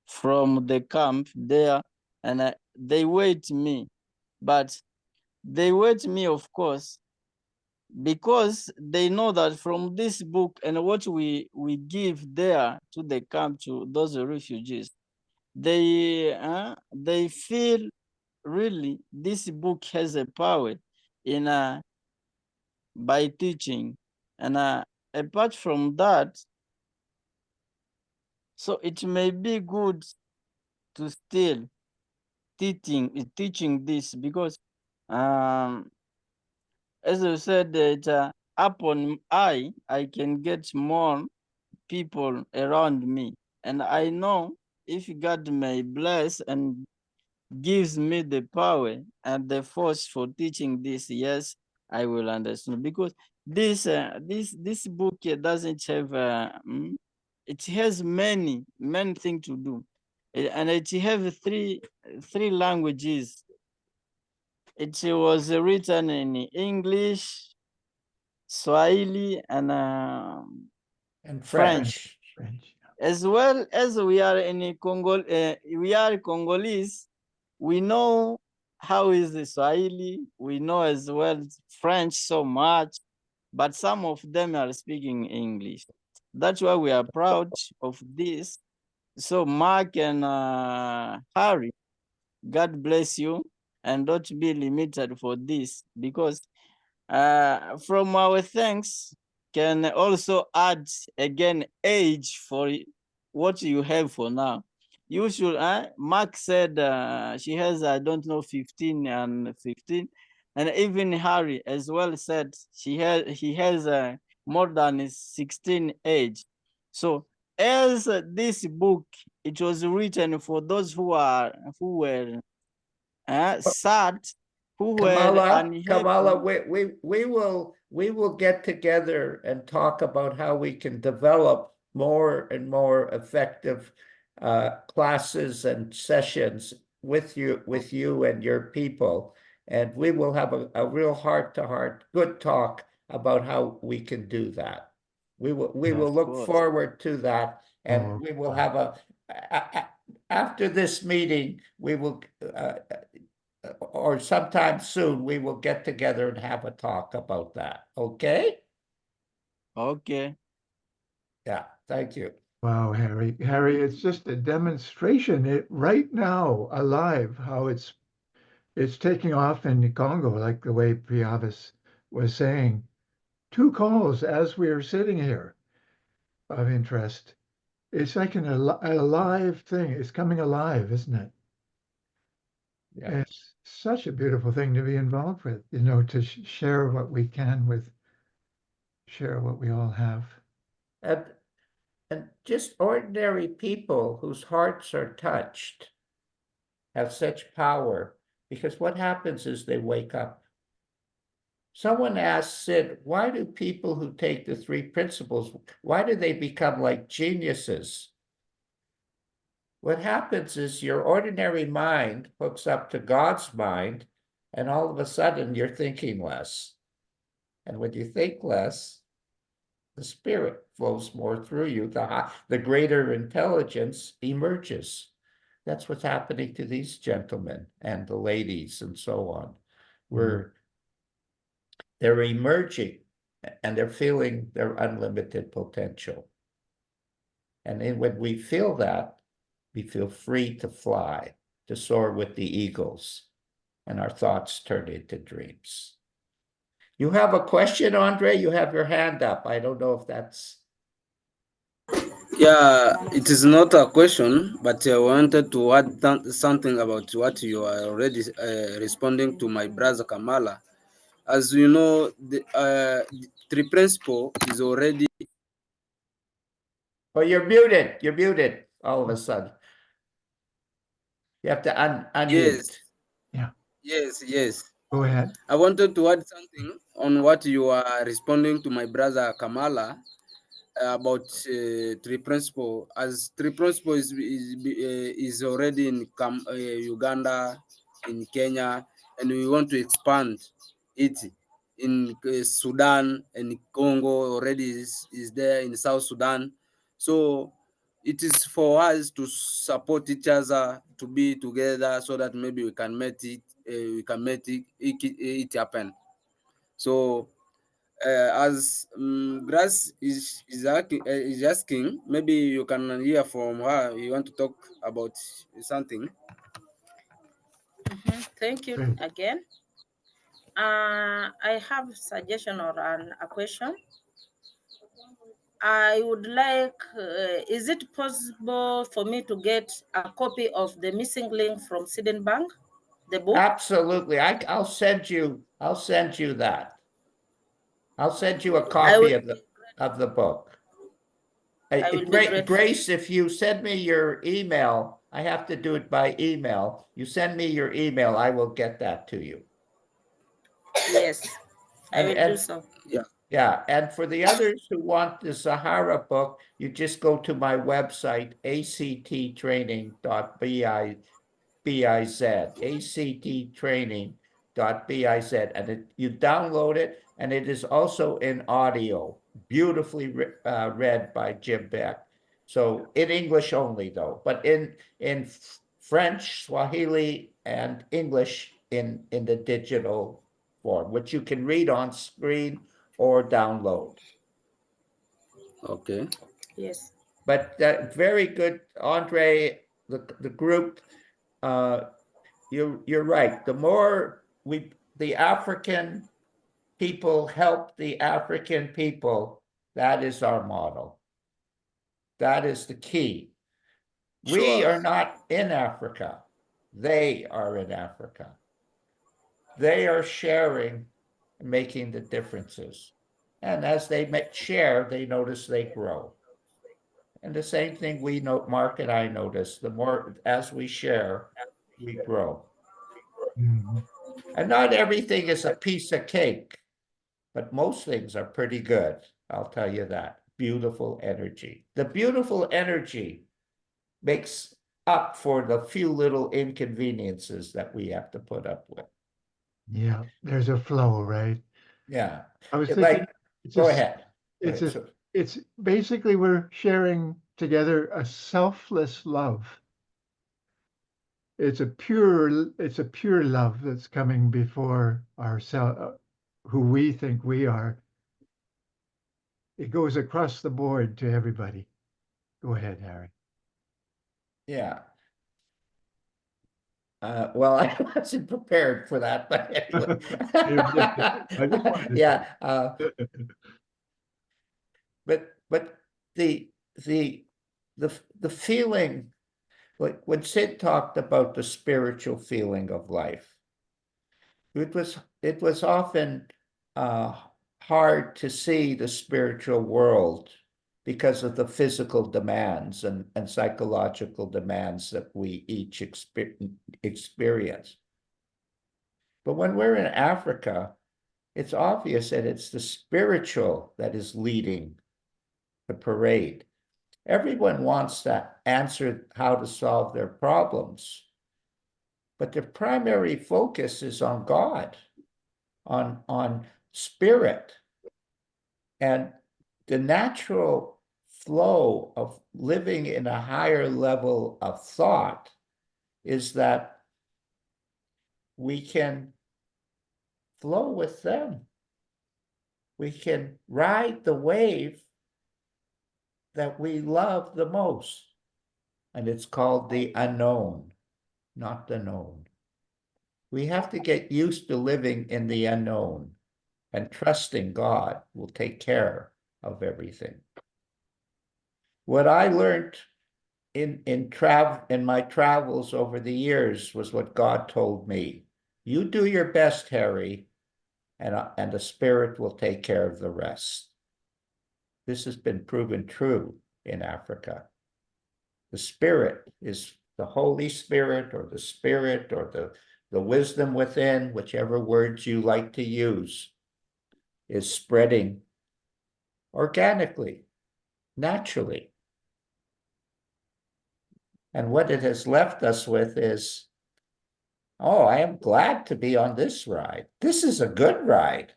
from the camp there, and they wait me. But they wait me, of course, because they know that from this book and what we give there to the camp, to those refugees, they feel really this book has a power in by teaching. And apart from that, so it may be good to still teaching this, because as I said, that upon I can get more people around me, and I know if God may bless and gives me the power and the force for teaching this, yes, I will understand. Because this book doesn't have it has many things to do, and it have three languages. It was written in English, Swahili, and French. As well as we are in Congo, we are Congolese. We know how is the Swahili. We know as well French so much, but some of them are speaking English. That's why we are proud of this. So Mark and Harry, God bless you, and don't be limited for this, because from our thanks can also add again age for what you have for now. You should, Mark said she has, I don't know, 15 and 15. And even Harry as well said he has more than 16 age. So as this book, it was written for those who were sad, who were unhappy. Kamala, we will get together and talk about how we can develop more and more effective classes and sessions with you and your people, and we will have a real heart-to-heart good talk about how we can do that. We will look forward to that, and we will have after this meeting, we will or sometime soon, we will get together and have a talk about that. Okay? Okay. Yeah, thank you. Wow, Harry. Harry, it's just a demonstration right now, alive, how it's taking off in Congo, like the way Priavis was saying. 2 calls as we are sitting here of interest. It's like an alive thing. It's coming alive, isn't it? Yeah. It's such a beautiful thing to be involved with, to share what we can share what we all have. And and just ordinary people whose hearts are touched have such power, because what happens is they wake up. Someone asked Sid, why do people who take the 3 principles, why do they become like geniuses? What happens is your ordinary mind hooks up to God's mind, and all of a sudden you're thinking less. And when you think less, the spirit flows more through you. The greater intelligence emerges. That's what's happening to these gentlemen and the ladies and so on. They're emerging and they're feeling their unlimited potential. And then when we feel that, we feel free to fly, to soar with the eagles, and our thoughts turn into dreams. You have a question, Andre? You have your hand up. I don't know if that's... Yeah, it is not a question, but I wanted to add something about what you are already responding to my brother Kamala. As you know, the 3 principle is already... Oh, you're muted. You're muted all of a sudden. You have to unmute. Yes. Yeah. Yes. Go ahead. I wanted to add something on what you are responding to my brother Kamala about 3 principle. As 3 principle is already in Uganda, in Kenya, and we want to expand it in Sudan, and Congo already is there in South Sudan. So it is for us to support each other, to be together, so that maybe we can make it happen. So as Grace is asking, maybe you can hear from her. You want to talk about something? Thank you Great. again. I have a suggestion or a question. I would like, is it possible for me to get a copy of the missing link from Sweden Bank, the book? Absolutely. I'll send you that. I'll send you a copy of the book. I will be grateful. Grace, if you send me your email, I have to do it by email. You send me your email, I will get that to you. Yes, I will do so. Yeah, and for the others who want the Sahara book, you just go to my website, acttraining.biz, acttraining.biz, and you download it, and it is also in audio, beautifully read by Jim Beck. So in English only, though, but in French, Swahili, and English in the digital form, which you can read on screen or download. Okay. Yes. But very good, Andre, the group, you're right. The more the African people help the African people, that is our model. That is the key. We are not in Africa. They are in Africa. They are sharing and making the differences. And as they share, they notice they grow. And the same thing we know, Mark and I notice, the more as we share, we grow. Mm-hmm. And not everything is a piece of cake, but most things are pretty good. I'll tell you that. Beautiful energy. The beautiful energy makes up for the few little inconveniences that we have to put up with. Yeah, there's a flow, right? Yeah. I was thinking, Go ahead. It's basically we're sharing together a selfless love. It's a pure love that's coming before ourselves, who we think we are. it goes across the board to everybody. Go ahead, Harry. Yeah. Well, I wasn't prepared for that, but anyway. I just wanted to Yeah, but the the the feeling, like when Sid talked about the spiritual feeling of life, it was often hard to see the spiritual world because of the physical demands and psychological demands that we each experience. But when we're in Africa, it's obvious that it's the spiritual that is leading the parade. Everyone wants to answer how to solve their problems, but the primary focus is on God, on spirit. And the natural flow of living in a higher level of thought is that we can flow with them. We can ride the wave that we love the most. And it's called the unknown, not the known. We have to get used to living in the unknown, and trusting God will take care of everything. What I learned in my travels over the years was what God told me. You do your best, Harry, and the Spirit will take care of the rest. This has been proven true in Africa. The Spirit is the Holy Spirit, or the Spirit, or the wisdom within, whichever words you like to use, is spreading organically, naturally. And what it has left us with is, oh, I am glad to be on this ride. This is a good ride.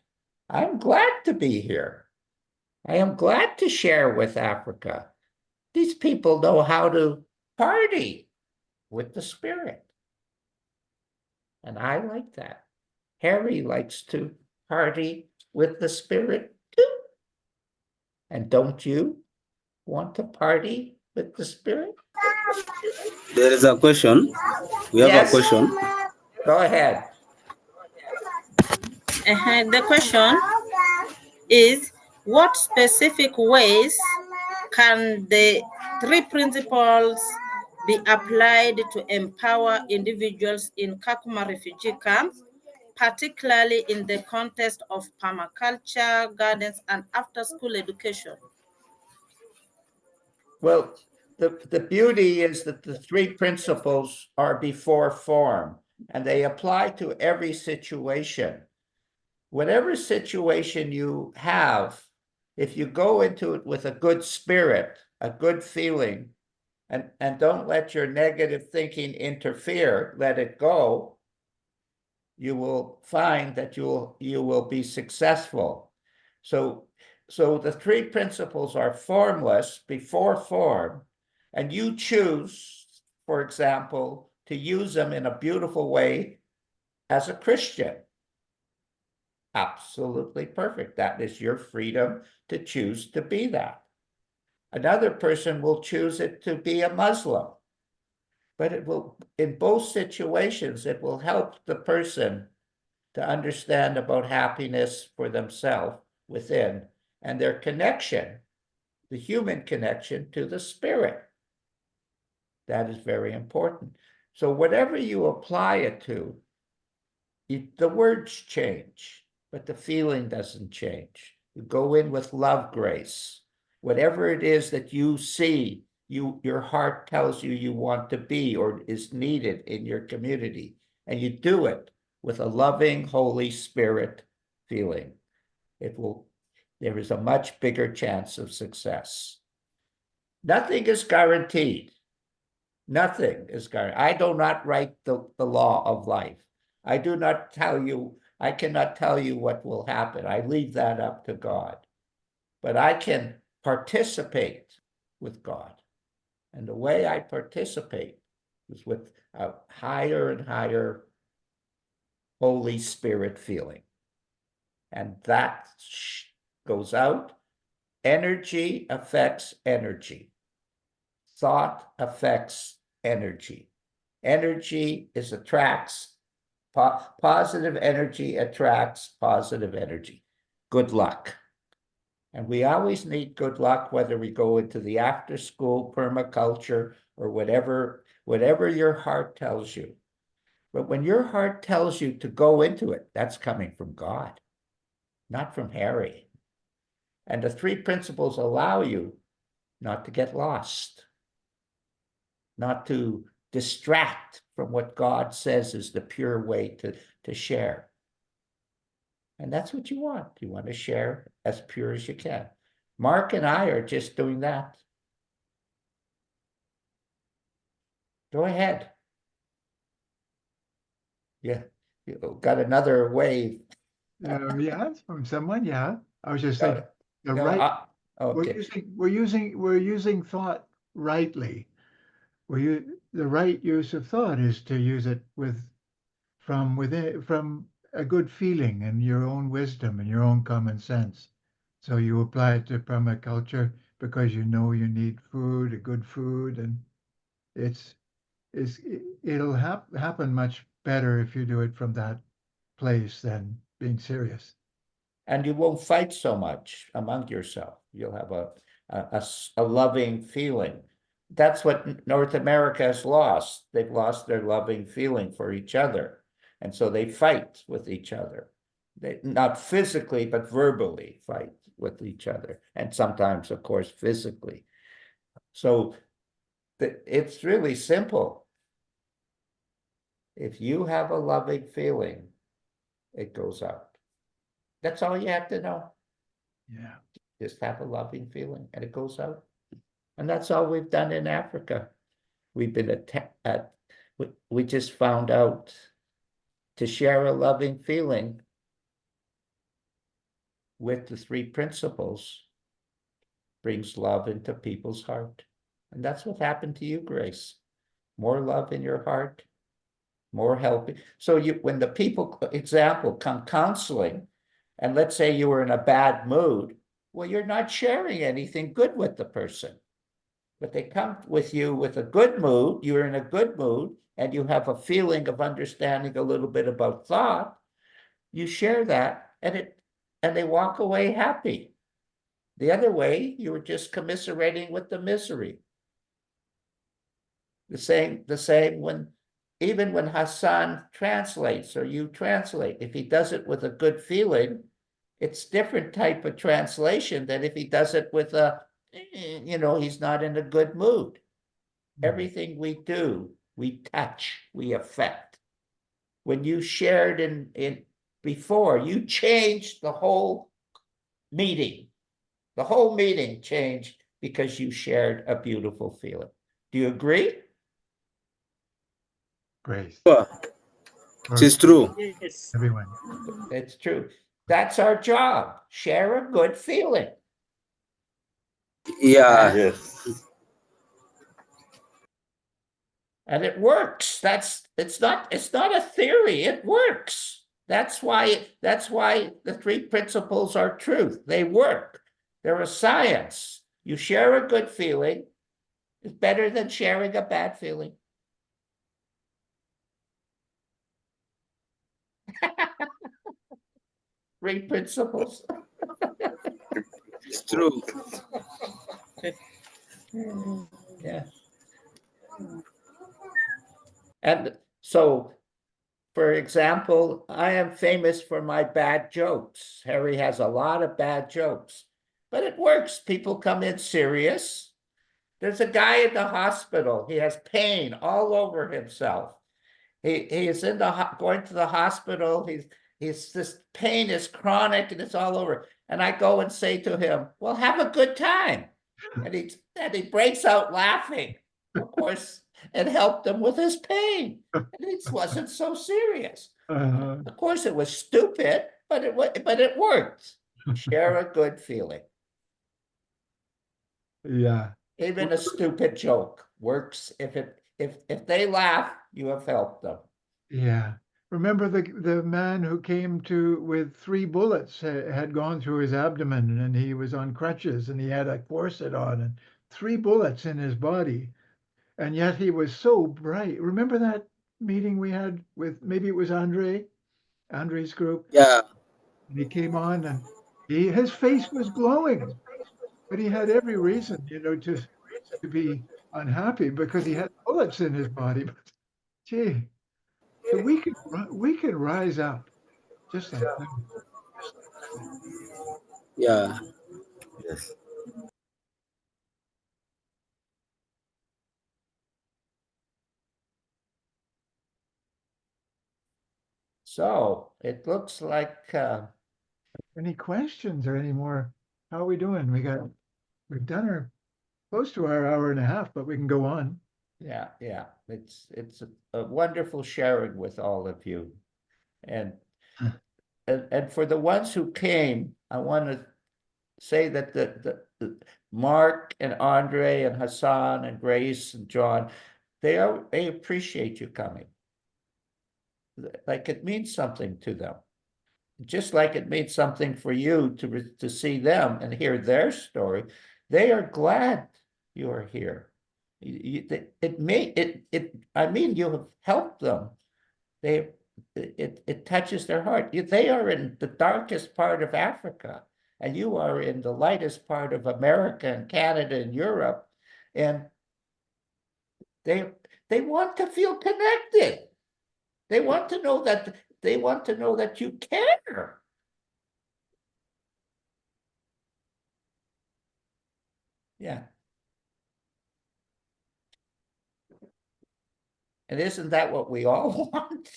I'm glad to be here. I am glad to share with Africa. These people know how to party with the Spirit. And I like that. Harry likes to party with the Spirit too. And don't you want to party with the Spirit? There is a question. We have Yes. a question. Go ahead. The question is, what specific ways can the three principles be applied to empower individuals in Kakuma refugee camps, particularly in the context of permaculture, gardens, and after-school education? Well, the beauty is that the three principles are before form, and they apply to every situation. Whatever situation you have, if you go into it with a good spirit, a good feeling, and don't let your negative thinking interfere, let it go, you will find that you will be successful. So the three principles are formless, before form, and you choose, for example, to use them in a beautiful way as a Christian. Absolutely perfect. That is your freedom to choose to be that. Another person will choose it to be a Muslim. But it will, in both situations, it will help the person to understand about happiness for themselves within, and their connection, the human connection to the Spirit. That is very important. So whatever you apply it to, the words change, but the feeling doesn't change. You go in with love, grace. Whatever it is that you see, your heart tells you you want to be or is needed in your community, and you do it with a loving Holy Spirit feeling. There is a much bigger chance of success. Nothing is guaranteed. Nothing is guaranteed. I do not write the law of life. I cannot tell you what will happen. I leave that up to God. But I can participate with God. And the way I participate is with a higher and higher Holy Spirit feeling. And that goes out energy affects energy. Thought affects energy. Energy attracts, positive energy attracts positive energy. Good luck. And we always need good luck, whether we go into the after school permaculture or whatever your heart tells you. But when your heart tells you to go into it, that's coming from God, not from Harry. And the three principles allow you not to get lost, not to distract from what God says is the pure way to share. And that's what you want. You want to share as pure as you can. Mark and I are just doing that. Go ahead. Yeah, you got another wave. Yeah, from someone, yeah. I was just No, saying, the no, right, okay. we're using thought rightly. The right use of thought is to use it from within, from a good feeling and your own wisdom and your own common sense. So you apply it to permaculture because you know you need food, a good food, and it'll happen much better if you do it from that place than being serious. And you won't fight so much among yourself. You'll have a loving feeling. That's what North America has lost. They've lost their loving feeling for each other. And so they fight with each other. They not physically, but verbally fight with each other. And sometimes, of course, physically. So it's really simple. If you have a loving feeling, it goes out. That's all you have to know. Yeah. Just have a loving feeling and it goes out. And that's all we've done in Africa. We've been we just found out to share a loving feeling with the three principles brings love into people's heart. And that's what happened to you, Grace. More love in your heart, more helping. So when the people, example, come counseling, and let's say you were in a bad mood, well, you're not sharing anything good with the person. But they come with you with a good mood, you're in a good mood, and you have a feeling of understanding a little bit about thought, you share that, and they walk away happy. The other way, you were just commiserating with the misery. The same when, even when Hassan translates or you translate, if he does it with a good feeling, it's different type of translation than if he does it with he's not in a good mood. Everything we do, we touch, we affect. When you shared in before, you changed the whole meeting. The whole meeting changed because you shared a beautiful feeling. Do you agree? Grace. It is true. Yes. Everyone. It's true. That's our job. Share a good feeling. Yeah. Yes. And it works. It's not a theory. It works. That's why the three principles are truth. They work. They're a science. You share a good feeling. It's better than sharing a bad feeling. Three principles. It's true. Yeah. And so, for example, I am famous for my bad jokes. Harry has a lot of bad jokes, but it works. People come in serious. There's a guy in the hospital. He has pain all over himself. He is going to the hospital. This pain is chronic and it's all over. And I go and say to him, "Well, have a good time." And he breaks out laughing. Of course, it helped him with his pain. And it wasn't so serious. Of course, it was stupid, but it worked. Share a good feeling. Yeah. Even a stupid joke works if they laugh, you have helped them. Yeah. remember the man who came to with 3 bullets had gone through his abdomen and he was on crutches and he had a corset on and 3 bullets in his body. And yet he was so bright. Remember that meeting we had with, maybe it was Andre's group? Yeah, And he came on and his face was glowing, but he had every reason, to be unhappy because he had bullets in his body. But gee, so we could rise up just like that. yeah. Yes. So it looks like Any questions or any more? How are we doing? We've done our close to our hour and a half, but we can go on. yeah, it's a wonderful sharing with all of you. And and for the ones who came, I want to say that the Mark and Andre and Hassan and Grace and John, they appreciate you coming. Like it means something to them. Just like it means something for you to see them and hear their story. They are glad you are here. I mean, you have helped them. It touches their heart. They are in the darkest part of Africa, and you are in the lightest part of America and Canada and Europe, and they want to feel connected. They want to know that you care. Yeah. And isn't that what we all want?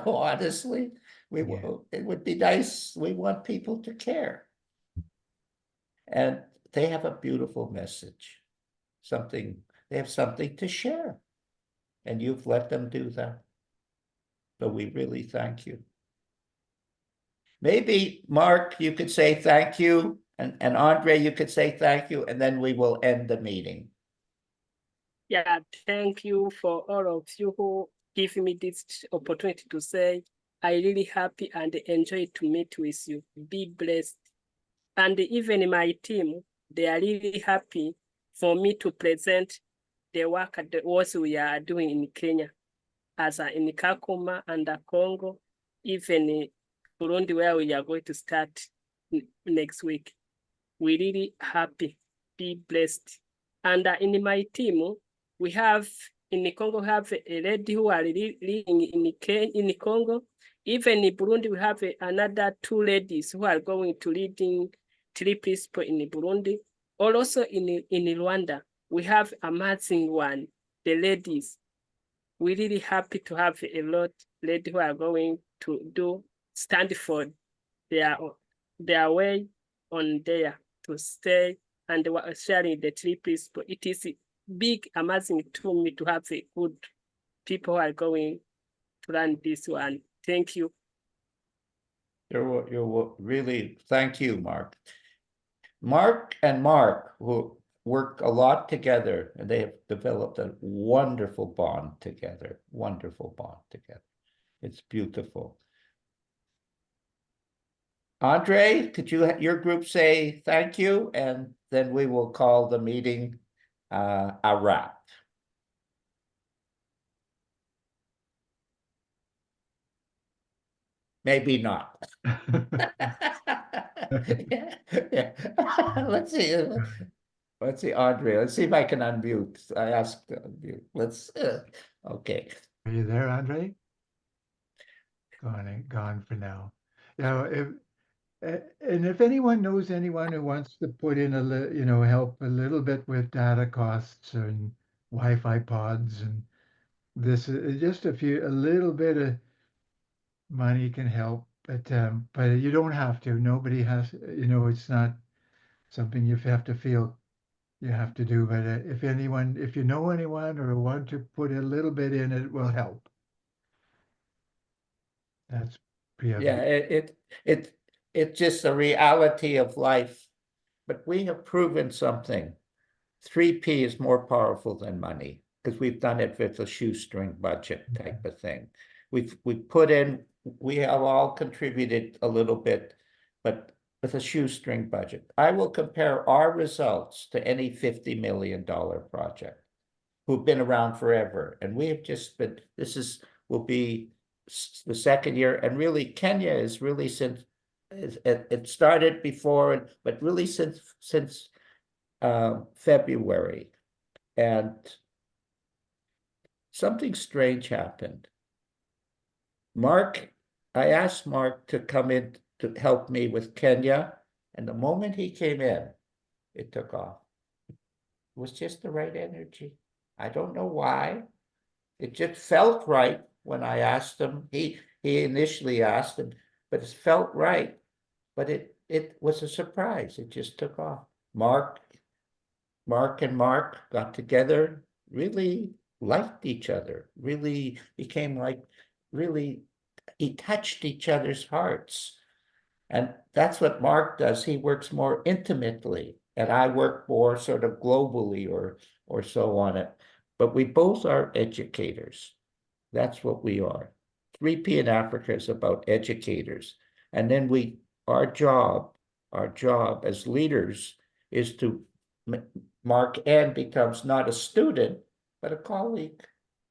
Honestly, it would be nice. We want people to care. And they have a beautiful message. They have something to share. And you've let them do that. So we really thank you. Maybe, Mark, you could say thank you, and Andre, you could say thank you, and then we will end the meeting. Yeah, thank you for all of you who give me this opportunity to say, I really happy and enjoy to meet with you. Be blessed. And even my team, they are really happy for me to present the work at what we are doing in Kenya, as in Kakuma and Congo, even in Burundi, where we are going to start next week. We're really happy. Be blessed. And in my team, we have in the Congo have a lady who are living in Congo. Even in Burundi, we have another 2 ladies who are going to leading 3 principles in Burundi. Also in Rwanda, we have amazing one, the ladies. We're really happy to have a lot ladies who are going to stand for their way on there to stay and sharing the 3 principles. It is big, amazing to me to have a good people who are going to run this one. Thank you. You're really, thank you, Mark. Mark and Mark, who work a lot together, and they have developed a wonderful bond together. It's beautiful. Andre, could your group say thank you, and then we will call the meeting a wrap. Maybe not. Yeah. Let's see, Andre. Let's see if I can unmute. I asked to unmute. Okay. Are you there, Andre? Gone for now. And if anyone knows anyone who wants to put in help a little bit with data costs and Wi-Fi pods and this, just a little bit of money can help, but you don't have to. Nobody has, it's not something you have to feel you have to do. But if you know anyone or want to put a little bit in, it will help. That's Yeah, it's just a reality of life. But we have proven something. 3P is more powerful than money because we've done it with a shoestring budget type of thing. we put in, we have all contributed a little bit, but with a shoestring budget. I will compare our results to any $50 million project who've been around forever. And we have just been, will be the second year. And really, Kenya is really since, it started before, but really since February. And something strange happened. I asked Mark to come in to help me with Kenya. And the moment he came in, it took off. It was just the right energy. I don't know why. It just felt right when I asked him. He initially asked him, but it felt right. But it was a surprise. It just took off. Mark and Mark got together, really liked each other, really became like, really, he touched each other's hearts. And that's what Mark does. He works more intimately, and I work more sort of globally or so on it. But we both are educators. That's what we are. 3P in Africa is about educators. And then our job as leaders is to, Mark N becomes not a student, but a colleague.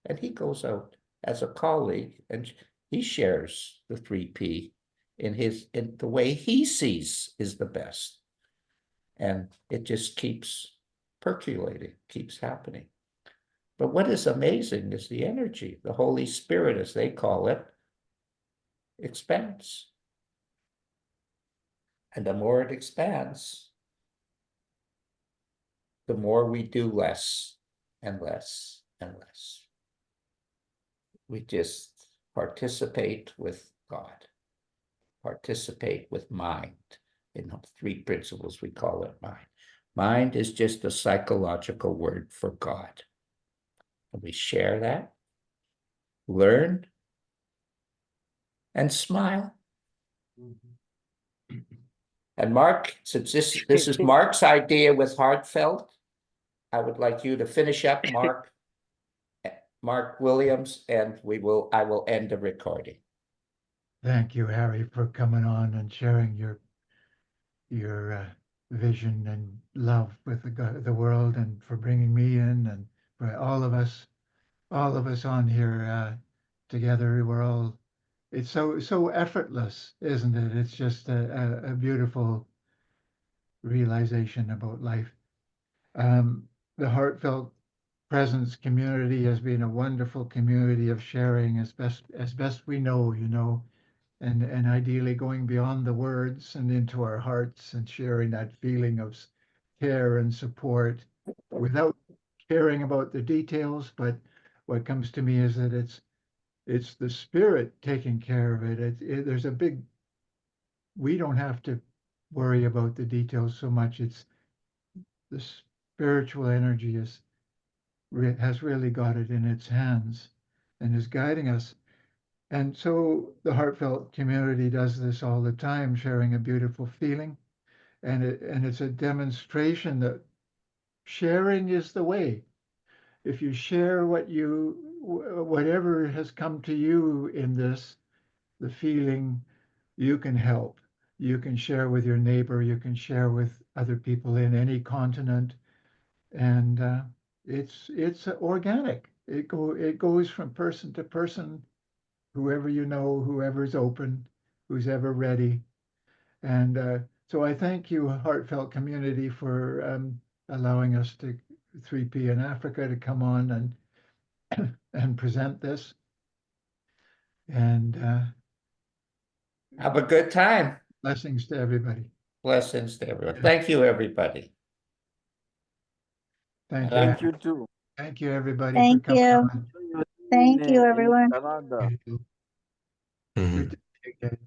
And he goes out as a colleague and he shares the 3P in the way he sees is the best. And it just keeps percolating, keeps happening. But what is amazing is the energy, the Holy Spirit, as they call it, expands. And the more it expands, the more we do less and less and less. We just participate with God, participate with mind. In 3 principles, we call it mind. Mind is just a psychological word for God. And we share that, learn, and smile. And Mark, since this is Mark's idea with Heartfelt, I would like you to finish up, Mark Williams, and I will end the recording. Thank you, Harry, for coming on and sharing your vision and love with the world, and for bringing me in, and for all of us on here together. It's so effortless, isn't it? It's just a beautiful realization about life. The Heartfelt Presence community has been a wonderful community of sharing as best we know, and ideally going beyond the words and into our hearts and sharing that feeling of care and support without caring about the details. But what comes to me is that it's the spirit taking care of it. We don't have to worry about the details so much. It's the spiritual energy has really got it in its hands and is guiding us. And so the Heartfelt community does this all the time, sharing a beautiful feeling. And it's a demonstration that sharing is the way. If you share whatever has come to you in this, the feeling, you can help. You can share with your neighbor, you can share with other people in any continent. And it's organic. It goes from person to person, whoever you know, whoever's open, who's ever ready. And so I thank you, Heartfelt community, for allowing us 3P in Africa to come on and present this. And have a good time. Blessings to everybody. Blessings to everyone. Thank you, everybody. Thank you. Thank you too. Thank you, everybody, Thank for coming you. on. Thank you, everyone. Canada. Good to see you again.